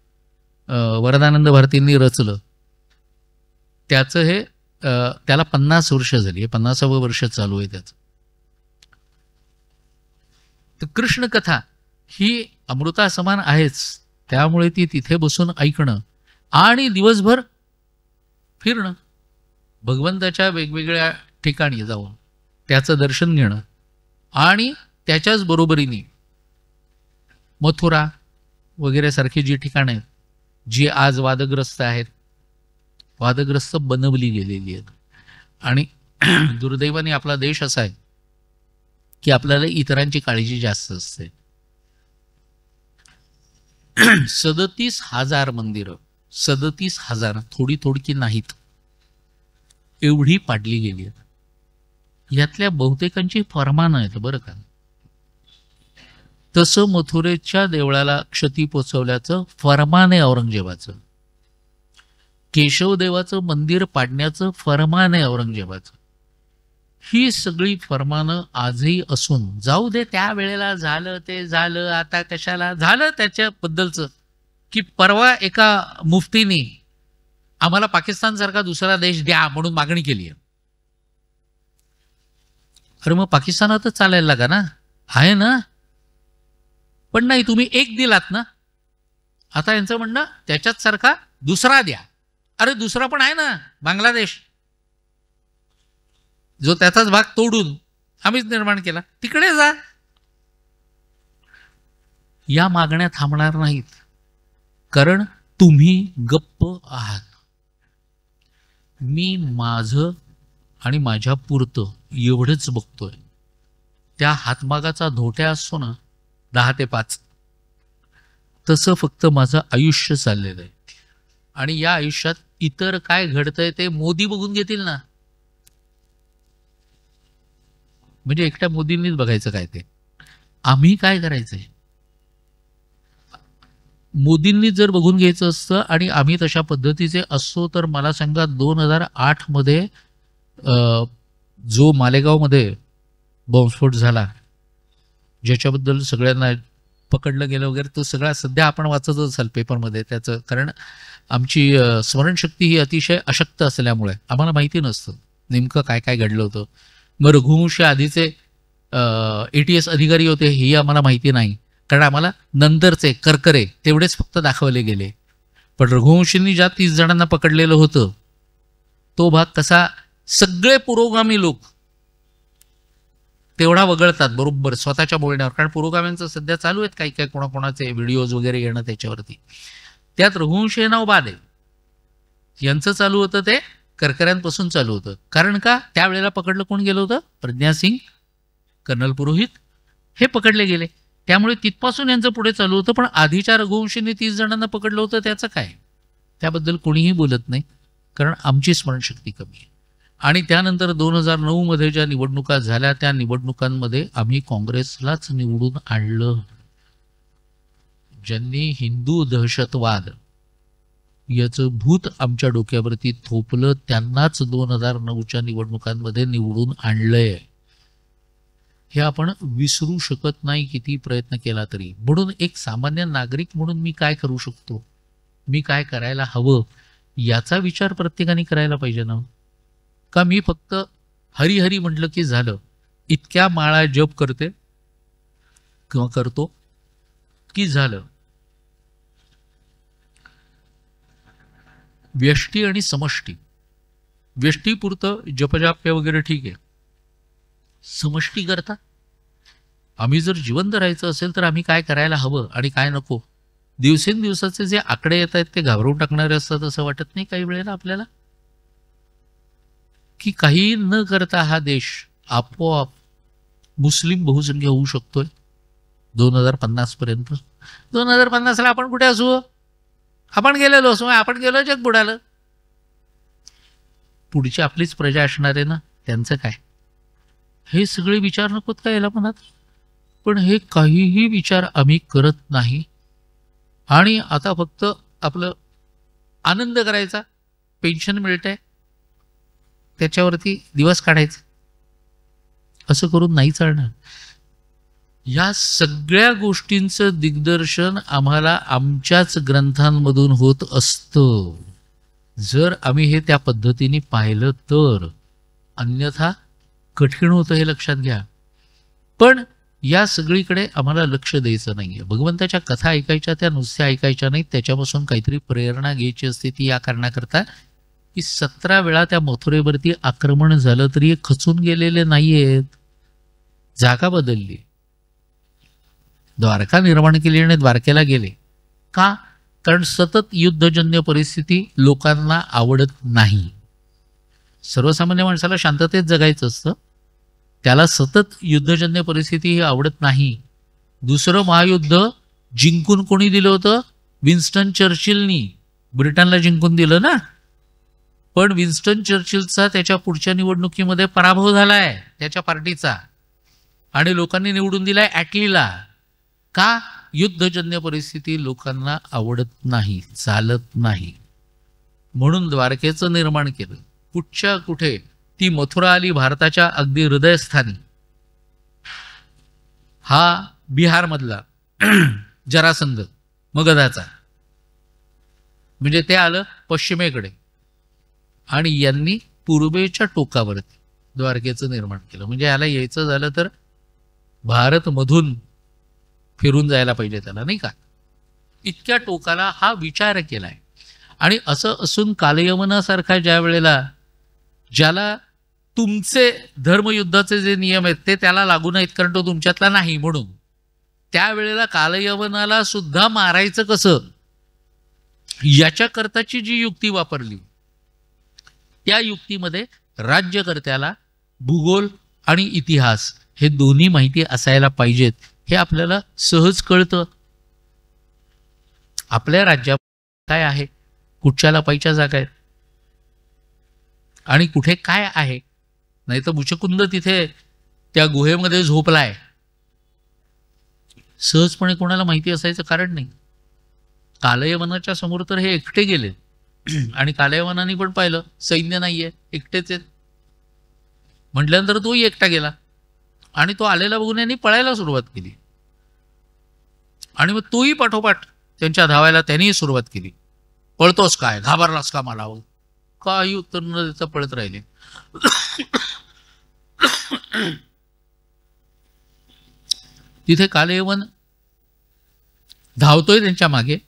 वरदानंद भारतींनी रचलं त्याचं हे त्याला 50 वर्ष झाली, हे 50वं वर्ष चालू आहे त्याचं. तर कृष्ण कथा ही अमृता समान आहेच, त्यामुळे ती तिथे बसून ऐकणं आणि दिवसभर फिरणं, भगवंताच्या वेगवेगळ्या ठिकाणी जाऊन त्याचं दर्शन घेणं, आणि त्याच्याच बरोबरीने मथुरा वगैरे सारखी जी ठिकाणं आहेत जी आज वादग्रस्त आहेत, वादग्रस्त बनवली गेलेली आहेत. आणि दुर्दैवाने आपला देश असा आहे की आपल्याला इतरांची काळजी जास्त असते. 37,000 मंदिरं, 37,000 थोडी थोडकी नाहीत, एवढी पाडली गेली आहेत. यातल्या बहुतेकांची फरमानं आहेत बरं का. तसं मथुरेच्या देवळाला क्षती पोचवल्याचं फरमान आहे औरंगजेबाचं. केशवदेवाचं मंदिर पाडण्याचं फरमान आहे औरंगजेबाचं. ही सगळी फरमानं आजही असून, जाऊ दे त्या वेळेला झालं ते झालं, आता कशाला झालं त्याच्याबद्दलचं, की परवा एका मुफ्तीने आम्हाला पाकिस्तानसारखा दुसरा देश द्या म्हणून मागणी केली आहे. अरे मग पाकिस्तानातच चालायला लागा ना, आहे ना, पण नाही तुम्ही एक दिलात ना, आता यांचं म्हणणं त्याच्यात सारखा दुसरा द्या. अरे दुसरा पण आहे ना बांगलादेश, जो त्याचाच भाग तोडून आम्हीच निर्माण केला, तिकडे जा. या मागण्या थांबणार नाहीत, कारण तुम्ही गप्प आहात. मी माझं आणि माझ्या पुरतं एवढंच बघतोय. त्या हातमागाचा धोट्या असतो ना 10 ते 5, तसं फक्त माझं आयुष्य चाललेलं आहे. आणि या आयुष्यात इतर काय घडतंय ते मोदी बघून घेतील ना. म्हणजे एकट्या मोदींनीच बघायचं काय ते, आम्ही काय करायचंय मोदींनी जर बघून घ्यायचं असतं आणि आम्ही तशा पद्धतीचे असतो तर मला सांगा 2008 मध्ये जो मालेगावमध्ये बॉम्बस्फोट झाला, ज्याच्याबद्दल सगळ्यांना पकडलं गेलं वगैरे, तो सगळा सध्या आपण वाचत असाल पेपरमध्ये त्याचं. कारण आमची स्मरणशक्ती ही अतिशय अशक्त असल्यामुळे आम्हाला माहिती नसतं नेमकं काय काय घडलं होतं. मग रघुवंशी आधीचे ATS अधिकारी होते ही आम्हाला माहिती नाही, कारण आम्हाला नंतरचे करकरे तेवढेच फक्त दाखवले गेले. पण रघुवंशींनी ज्या 30 जणांना पकडलेलं होतं तो भाग कसा सगळे पुरोगामी लोक तेवढा वगळतात बरोबर स्वतःच्या बोलण्यावर, कारण पुरोगाम्यांचं सध्या चालू आहेत काही काही कोणाकोणाचे व्हिडिओज वगैरे येणं त्याच्यावरती. त्यात रघुवंशी हे नाव बाद आहे. यांचं चालू होतं ते करकऱ्यांपासून चालू होतं. कारण का त्यावेळेला पकडलं कोण गेलं होतं, प्रज्ञा सिंग, कर्नल पुरोहित हे पकडले गेले, त्यामुळे तिथपासून यांचं पुढे चालू होतं. पण आधीच्या रघुवंशींनी 30 जणांना पकडलं होतं त्याचं काय, त्याबद्दल कोणीही बोलत नाही, कारण आमची स्मरणशक्ती कमी आहे. आणि त्यानंतर 2009 मध्ये ज्या निवडणुका झाल्या त्या निवडणुकांमध्ये आम्ही काँग्रेसलाच निवडून आणलं. ज्यांनी हिंदू दहशतवाद याचं भूत आमच्या डोक्यावरती थोपलं त्यांनाच 2009च्या निवडणुकांमध्ये निवडून आणलंय. हे आपण विसरू शकत नाही किती प्रयत्न केला तरी. म्हणून एक सामान्य नागरिक म्हणून मी काय करू शकतो, मी काय करायला हवं, याचा विचार प्रत्येकाने करायला पाहिजे ना. का मी फक्त हरिहरी म्हटलं की झालं, इतक्या माळा जप करते किंवा करतो की झालं. व्यष्टी आणि समष्टी, व्यष्टीपुरतं जपजाप्य वगैरे ठीक आहे, समष्टी करता आम्ही जर जिवंत राहायचं असेल तर आम्ही काय करायला हवं आणि काय नको. दिवसेंदिवसाचे जे आकडे येत आहेत ते घाबरवून टाकणारे असतात असं वाटत नाही काही वेळेला आपल्याला, की काही न करता हा देश आपोआप मुस्लिम बहुसंख्य होऊ शकतोय 2050 पर्यंत. 2050ला आपण कुठे असू, आपण गेलेलो असू, आपण गेलो जग बुडालं. पुढची आपलीच प्रजा असणार आहे ना, त्यांचं काय. हे सगळे विचार नकोत का याला मनात. पण हे काहीही विचार आम्ही करत नाही आणि आता फक्त आपलं आनंद करायचा, पेन्शन मिळतंय त्याच्यावरती दिवस काढायचा, असं करून नाही चालणार. या सगळ्या गोष्टींचं दिग्दर्शन आम्हाला आमच्याच ग्रंथांमधून होत असतं. जर आम्ही हे त्या पद्धतीने पाहिलं तर, अन्यथा कठीण होतं हे लक्षात घ्या. पण या सगळीकडे आम्हाला लक्ष द्यायचं नाहीये. भगवंताच्या कथा ऐकायच्या, त्या नुसत्या ऐकायच्या नाहीत, त्याच्यापासून काहीतरी प्रेरणा घ्यायची असते. ती या कारणाकरता की 17 वेळा त्या मथुरेवरती आक्रमण झालं तरी हे खचून गेलेले नाहीयेत, जागा बदलली. द्वारका निर्माण केली आणि द्वारकेला गेले का, कारण सतत युद्धजन्य परिस्थिती लोकांना आवडत नाही. सर्वसामान्य माणसाला शांततेत जगायचं असतं, त्याला सतत युद्धजन्य परिस्थिती ही आवडत नाही. दुसरं महायुद्ध जिंकून कोणी दिलं होतं, विन्स्टन चर्चिलनी ब्रिटनला जिंकून दिलं ना. पण विन्स्टन चर्चिलचा त्याच्या पुढच्या निवडणुकीमध्ये पराभव झालाय त्याच्या पार्टीचा, आणि लोकांनी निवडून दिलाय ॲटलीला. का, युद्धजन्य परिस्थिती लोकांना आवडत नाही, चालत नाही. म्हणून द्वारकेचं निर्माण केलं. कुठच्या कुठे ती मथुरा आली, भारताच्या अगदी हृदयस्थानी. हा बिहारमधला जरासंध मगधाचा, म्हणजे ते आलं पश्चिमेकडे आणि यांनी पूर्वेच्या टोकावरती द्वारकेचं निर्माण केलं. म्हणजे याला यायचं झालं तर भारतमधून फिरून जायला पाहिजे त्याला, नाही का. इतक्या टोकाला हा विचार केलाय. आणि असं असून कालयवनासारखा ज्या वेळेला, ज्याला तुमचे धर्मयुद्धाचे जे नियम आहेत ते त्याला लागू नाहीत कारण तो तुमच्यातला नाही, म्हणून त्यावेळेला कालयवनाला सुद्धा मारायचं कसं, याच्याकरताची जी युक्ती वापरली, त्या युक्तीमध्ये राज्यकर्त्याला भूगोल आणि इतिहास हे दोन्ही माहिती असायला पाहिजेत. हे आपल्याला सहज कळतं. आपल्या राज्यात काय आहे, कुठच्या लपाईच्या जागा आहेत आणि कुठे काय आहे. नाही तर मुचकुंद तिथे त्या गुहेमध्ये झोपलाय, सहजपणे कोणाला माहिती असायचं कारण नाही. कालयवनाच्या समोर तर हे एकटे गेले आणि कालयवनाने पण पाहिलं सैन्य नाहीये, एकटेच आहेत. म्हटल्यानंतर तोही एकटा गेला आणि तो आलेला बघून यांनी पळायला सुरुवात केली आणि मग तोही पाठोपाठ त्यांच्या धावायला त्यांनीही सुरुवात केली. पळतोस काय, घाबरलास का मला, काही उत्तर न देता पळत राहिले. तिथे कालयवन धावतोय त्यांच्या मागे.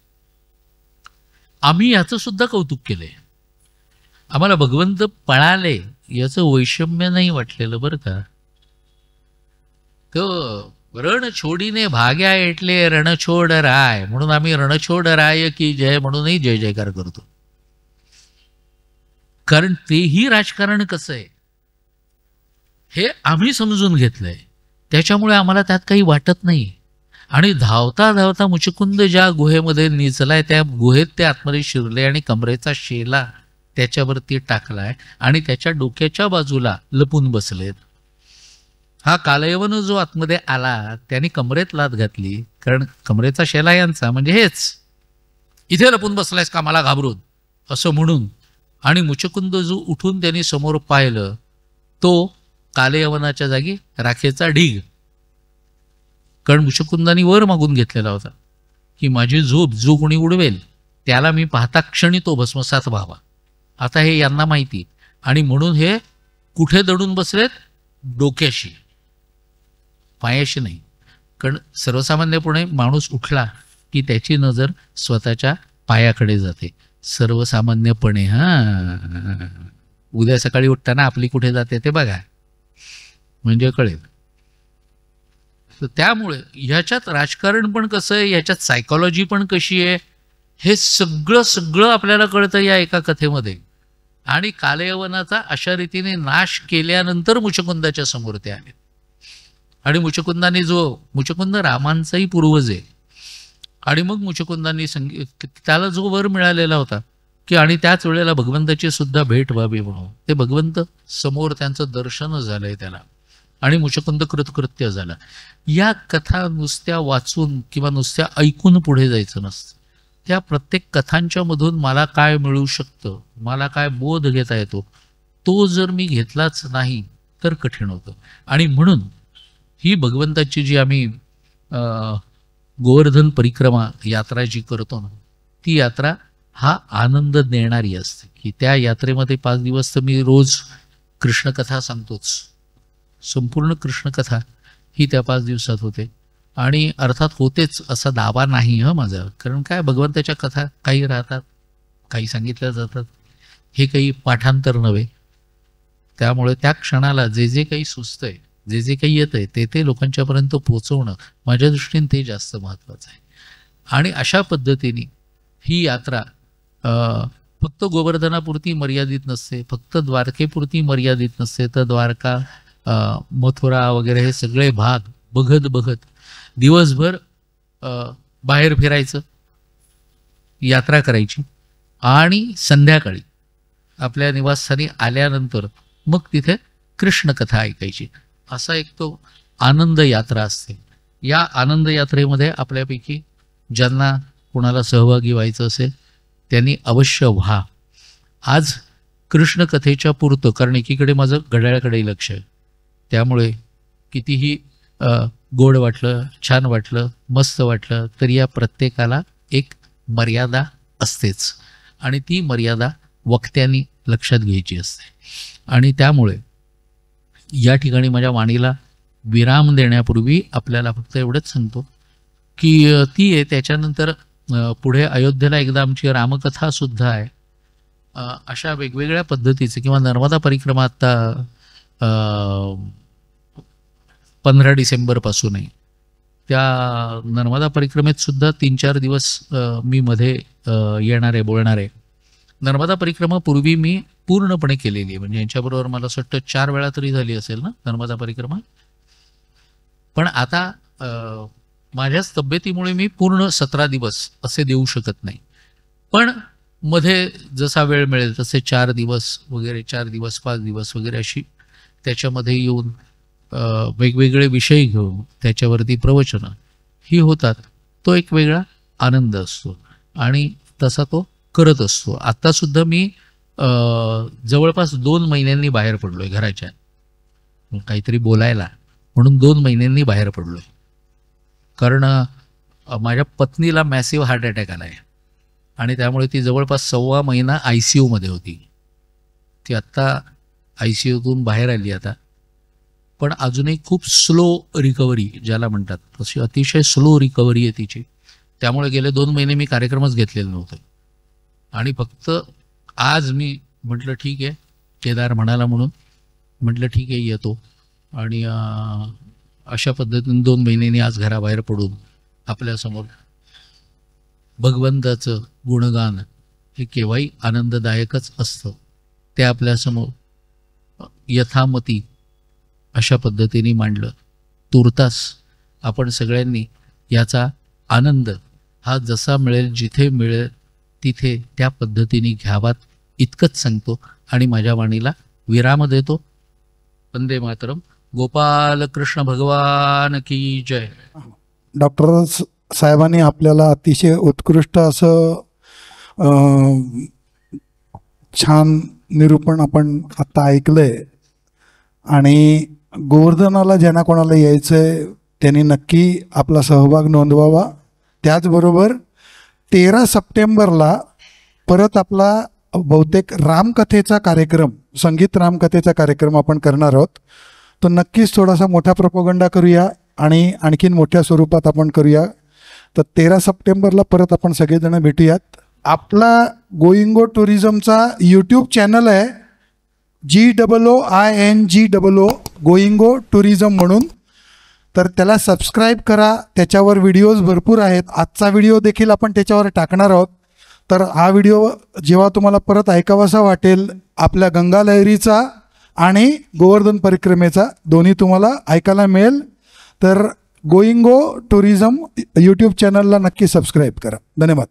आम्ही याचं सुद्धा कौतुक केलंय. आम्हाला भगवंत पळाले याचं वैषम्य नाही वाटलेलं बरं का. तो रण छोडीने भाग्या एटले रणछोड राय, म्हणून आम्ही रणछोड राय की जय म्हणूनही जय जयकार करतो. कारण तेही राजकारण कसं आहे हे आम्ही समजून घेतलंय, त्याच्यामुळे आम्हाला त्यात काही वाटत नाही. आणि धावता धावता मुचकुंद ज्या गुहेमध्ये निचलाय त्या गुहेत ते आतमध्ये शिरले आणि कमरेचा शेला त्याच्यावरती टाकलाय आणि त्याच्या डोक्याच्या बाजूला लपून बसलेत. हा कालयवन जो आतमध्ये आला त्याने कमरेत लाथ घातली, कारण कमरेचा शेला यांचा म्हणजे हेच, इथे लपून बसलायस का मला घाबरून, असं म्हणून. आणि मुचकुंद जो उठून त्यांनी समोर पाहिलं तो कालयवनाच्या जागी राखेचा ढीग. कारण मुचकुंदानी वर मागून घेतलेला होता की माझी झोप जो कोणी उडवेल त्याला मी पाहता क्षणी तो भस्मसात व्हावा. आता हे यांना माहिती, आणि म्हणून हे कुठे दडून बसलेत, डोक्याशी, पायाशी नाही. कारण सर्वसामान्यपणे माणूस उठला की त्याची नजर स्वतःच्या पायाकडे जाते, सर्वसामान्यपणे. उद्या सकाळी उठताना आपली कुठे जाते ते बघा, म्हणजे कळेल. तर त्यामुळे ह्याच्यात राजकारण पण कसं आहे, ह्याच्यात सायकॉलॉजी पण कशी आहे, हे सगळं सगळं आपल्याला कळतं या एका कथेमध्ये. आणि कालयवनाचा अशा रीतीने नाश केल्यानंतर मुचकुंदाच्या समोर ते आले. आणि मुचकुंदाने मुचकुंद रामांचाही पूर्वज आहे, आणि मग मुचकुंदांनी त्याला जो वर मिळालेला होता की आणि त्याच वेळेला भगवंताची सुद्धा भेट व्हावी म्हणून ते भगवंत समोर त्यांचं दर्शन झालंय त्याला, आणि मुचकुंद कृतकृत्य झाला. या कथा नुसत्या वाचून किंवा नुसत्या ऐकून पुढे जायचं नसतं. त्या प्रत्येक कथांच्या मधून मला काय मिळू शकतं, मला काय बोध घेता येतो, तो जर मी घेतलाच नाही तर कठीण होतं. आणि म्हणून ही भगवंताची जी आम्ही गोवर्धन परिक्रमा यात्रा जी करतो ना, ती यात्रा हा आनंद देणारी असते. की त्या यात्रेमध्ये 5 दिवस तर मी रोज कृष्णकथा सांगतोच. संपूर्ण कृष्णकथा ही त्या 5 दिवसात होते. आणि अर्थात होतेच असा दावा नाही माझा, कारण काय, भगवंताच्या कथा काही राहतात, काही सांगितल्या जातात, हे काही पाठांतर नव्हे. त्यामुळे त्या क्षणाला जे जे काही सुचतंय, जे जे काही येतंय ते लोकांच्यापर्यंत पोहोचवणं माझ्या दृष्टीने ते जास्त महत्त्वाचं आहे. आणि अशा पद्धतीने ही यात्रा फक्त गोवर्धनापुरती मर्यादित नसते, फक्त द्वारकेपुरती मर्यादित नसते, तर द्वारका, मथुरा वगैरे हे सगळे भाग बघत दिवसभर बाहेर फिरायचं, यात्रा करायची, आणि संध्याकाळी आपल्या निवासस्थानी आल्यानंतर मग तिथे कृष्णकथा ऐकायची. असा एक तो आनंद यात्रा असते. या आनंद यात्रेमध्ये आपल्यापैकी ज्यांना कोणाला सहभागी व्हायचं असेल त्यांनी अवश्य व्हा. आज कृष्णकथेच्या पुरतं, कारण एकीकडे माझं घड्याळाकडे लक्ष आहे, त्यामुळे कितीही गोड वाटलं, छान वाटलं, मस्त वाटलं, तर या प्रत्येकाला एक मर्यादा असतेच, आणि ती मर्यादा वक्त्यांनी लक्षात घ्यायची असते. आणि त्यामुळे या ठिकाणी माझ्या वाणीला विराम देण्यापूर्वी आपल्याला फक्त एवढंच सांगतो की ती आहे. त्याच्यानंतर पुढे अयोध्येला एकदा आमची रामकथा सुद्धा आहे. अशा वेगवेगळ्या पद्धतीचे, किंवा नर्मदा परिक्रमा आत्ता 15 डिसेंबरपासून आहे, त्या नर्मदा परिक्रमेत सुद्धा 3-4 दिवस मी मध्ये येणार आहे, बोलणार आहे. नर्मदा परिक्रमा पूर्वी मी पूर्णपणे केलेली आहे, म्हणजे यांच्याबरोबर मला असं वाटतं 4 वेळा तरी झाली असेल ना नर्मदा परिक्रमा. पण आता माझ्याच तब्येतीमुळे मी पूर्ण 17 दिवस असे देऊ शकत नाही, पण मध्ये जसा वेळ मिळेल तसे 4 दिवस वगैरे, 4 दिवस 5 दिवस वगैरे अशी त्याच्यामध्ये येऊन वेगवेगळे विषय घेऊन त्याच्यावरती प्रवचनं ही होतात. तो एक वेगळा आनंद असतो आणि तसा तो करत असतो. आत्तासुद्धा मी जवळपास 2 महिन्यांनी बाहेर पडलो आहे घराच्या, काहीतरी बोलायला म्हणून 2 महिन्यांनी बाहेर पडलो आहे. कारण माझ्या पत्नीला मॅसिव्ह हार्ट अटॅक आला आहे, आणि त्यामुळे ती जवळपास 1.25 महिना ICUमध्ये होती. ती आत्ता ICUतून बाहेर आली आता, पण अजूनही खूप स्लो रिकव्हरी ज्याला म्हणतात तशी अतिशय स्लो रिकव्हरी आहे तिची. त्यामुळे गेले 2 महिने मी कार्यक्रमच घेतलेले नव्हते. आणि फक्त आज मी म्हटलं ठीक आहे, केदार म्हणाला म्हणून म्हटलं ठीक आहे येतो. आणि अशा पद्धतीने 2 महिन्यांनी आज घराबाहेर पडून आपल्यासमोर भगवंताचं गुणगान हे केव्हाही आनंददायकच असतं, ते आपल्यासमोर यथामती अशा पद्धतीने मांडलं. तुर्तास आपण सगळ्यांनी याचा आनंद हा जसा मिळेल, जिथे मिळेल तिथे त्या पद्धतीने घ्यावात इतकंच सांगतो आणि माझ्या वाणीला विराम देतो. वंदे मातरम. गोपाल कृष्ण भगवान की जय. डॉक्टर साहेबांनी आपल्याला अतिशय उत्कृष्ट असं छान निरूपण आपण आता ऐकलंय. आणि गोवर्धनाला ज्यांना कोणाला यायचंय त्यांनी नक्की आपला सहभाग नोंदवावा. त्याचबरोबर 13 सप्टेंबरला परत आपला बहुतेक रामकथेचा कार्यक्रम, संगीत रामकथेचा कार्यक्रम आपण करणार आहोत. तो नक्कीच थोडासा मोठा प्रोपगंडा करूया आणि आणखीन मोठ्या स्वरूपात आपण करूया. तर 13 सप्टेंबरला परत आपण सगळेजण भेटूयात. आपला गोइंगो टुरिझमचा यूट्यूब चॅनल आहे GOOINGO गोइंगो टुरिझम म्हणून. तर त्याला सबस्क्राईब करा. त्याच्यावर व्हिडिओज भरपूर आहेत. आजचा व्हिडिओ देखील आपण त्याच्यावर टाकणार आहोत. तर हा व्हिडिओ जेव्हा तुम्हाला परत ऐकावासा वाटेल, आपल्या गंगा लहरीचा आणि गोवर्धन परिक्रमेचा दोन्ही तुम्हाला ऐकायला मिळेल. तर गोइंगो टुरिझम यूट्यूब चॅनलला नक्की सबस्क्राईब करा. धन्यवाद.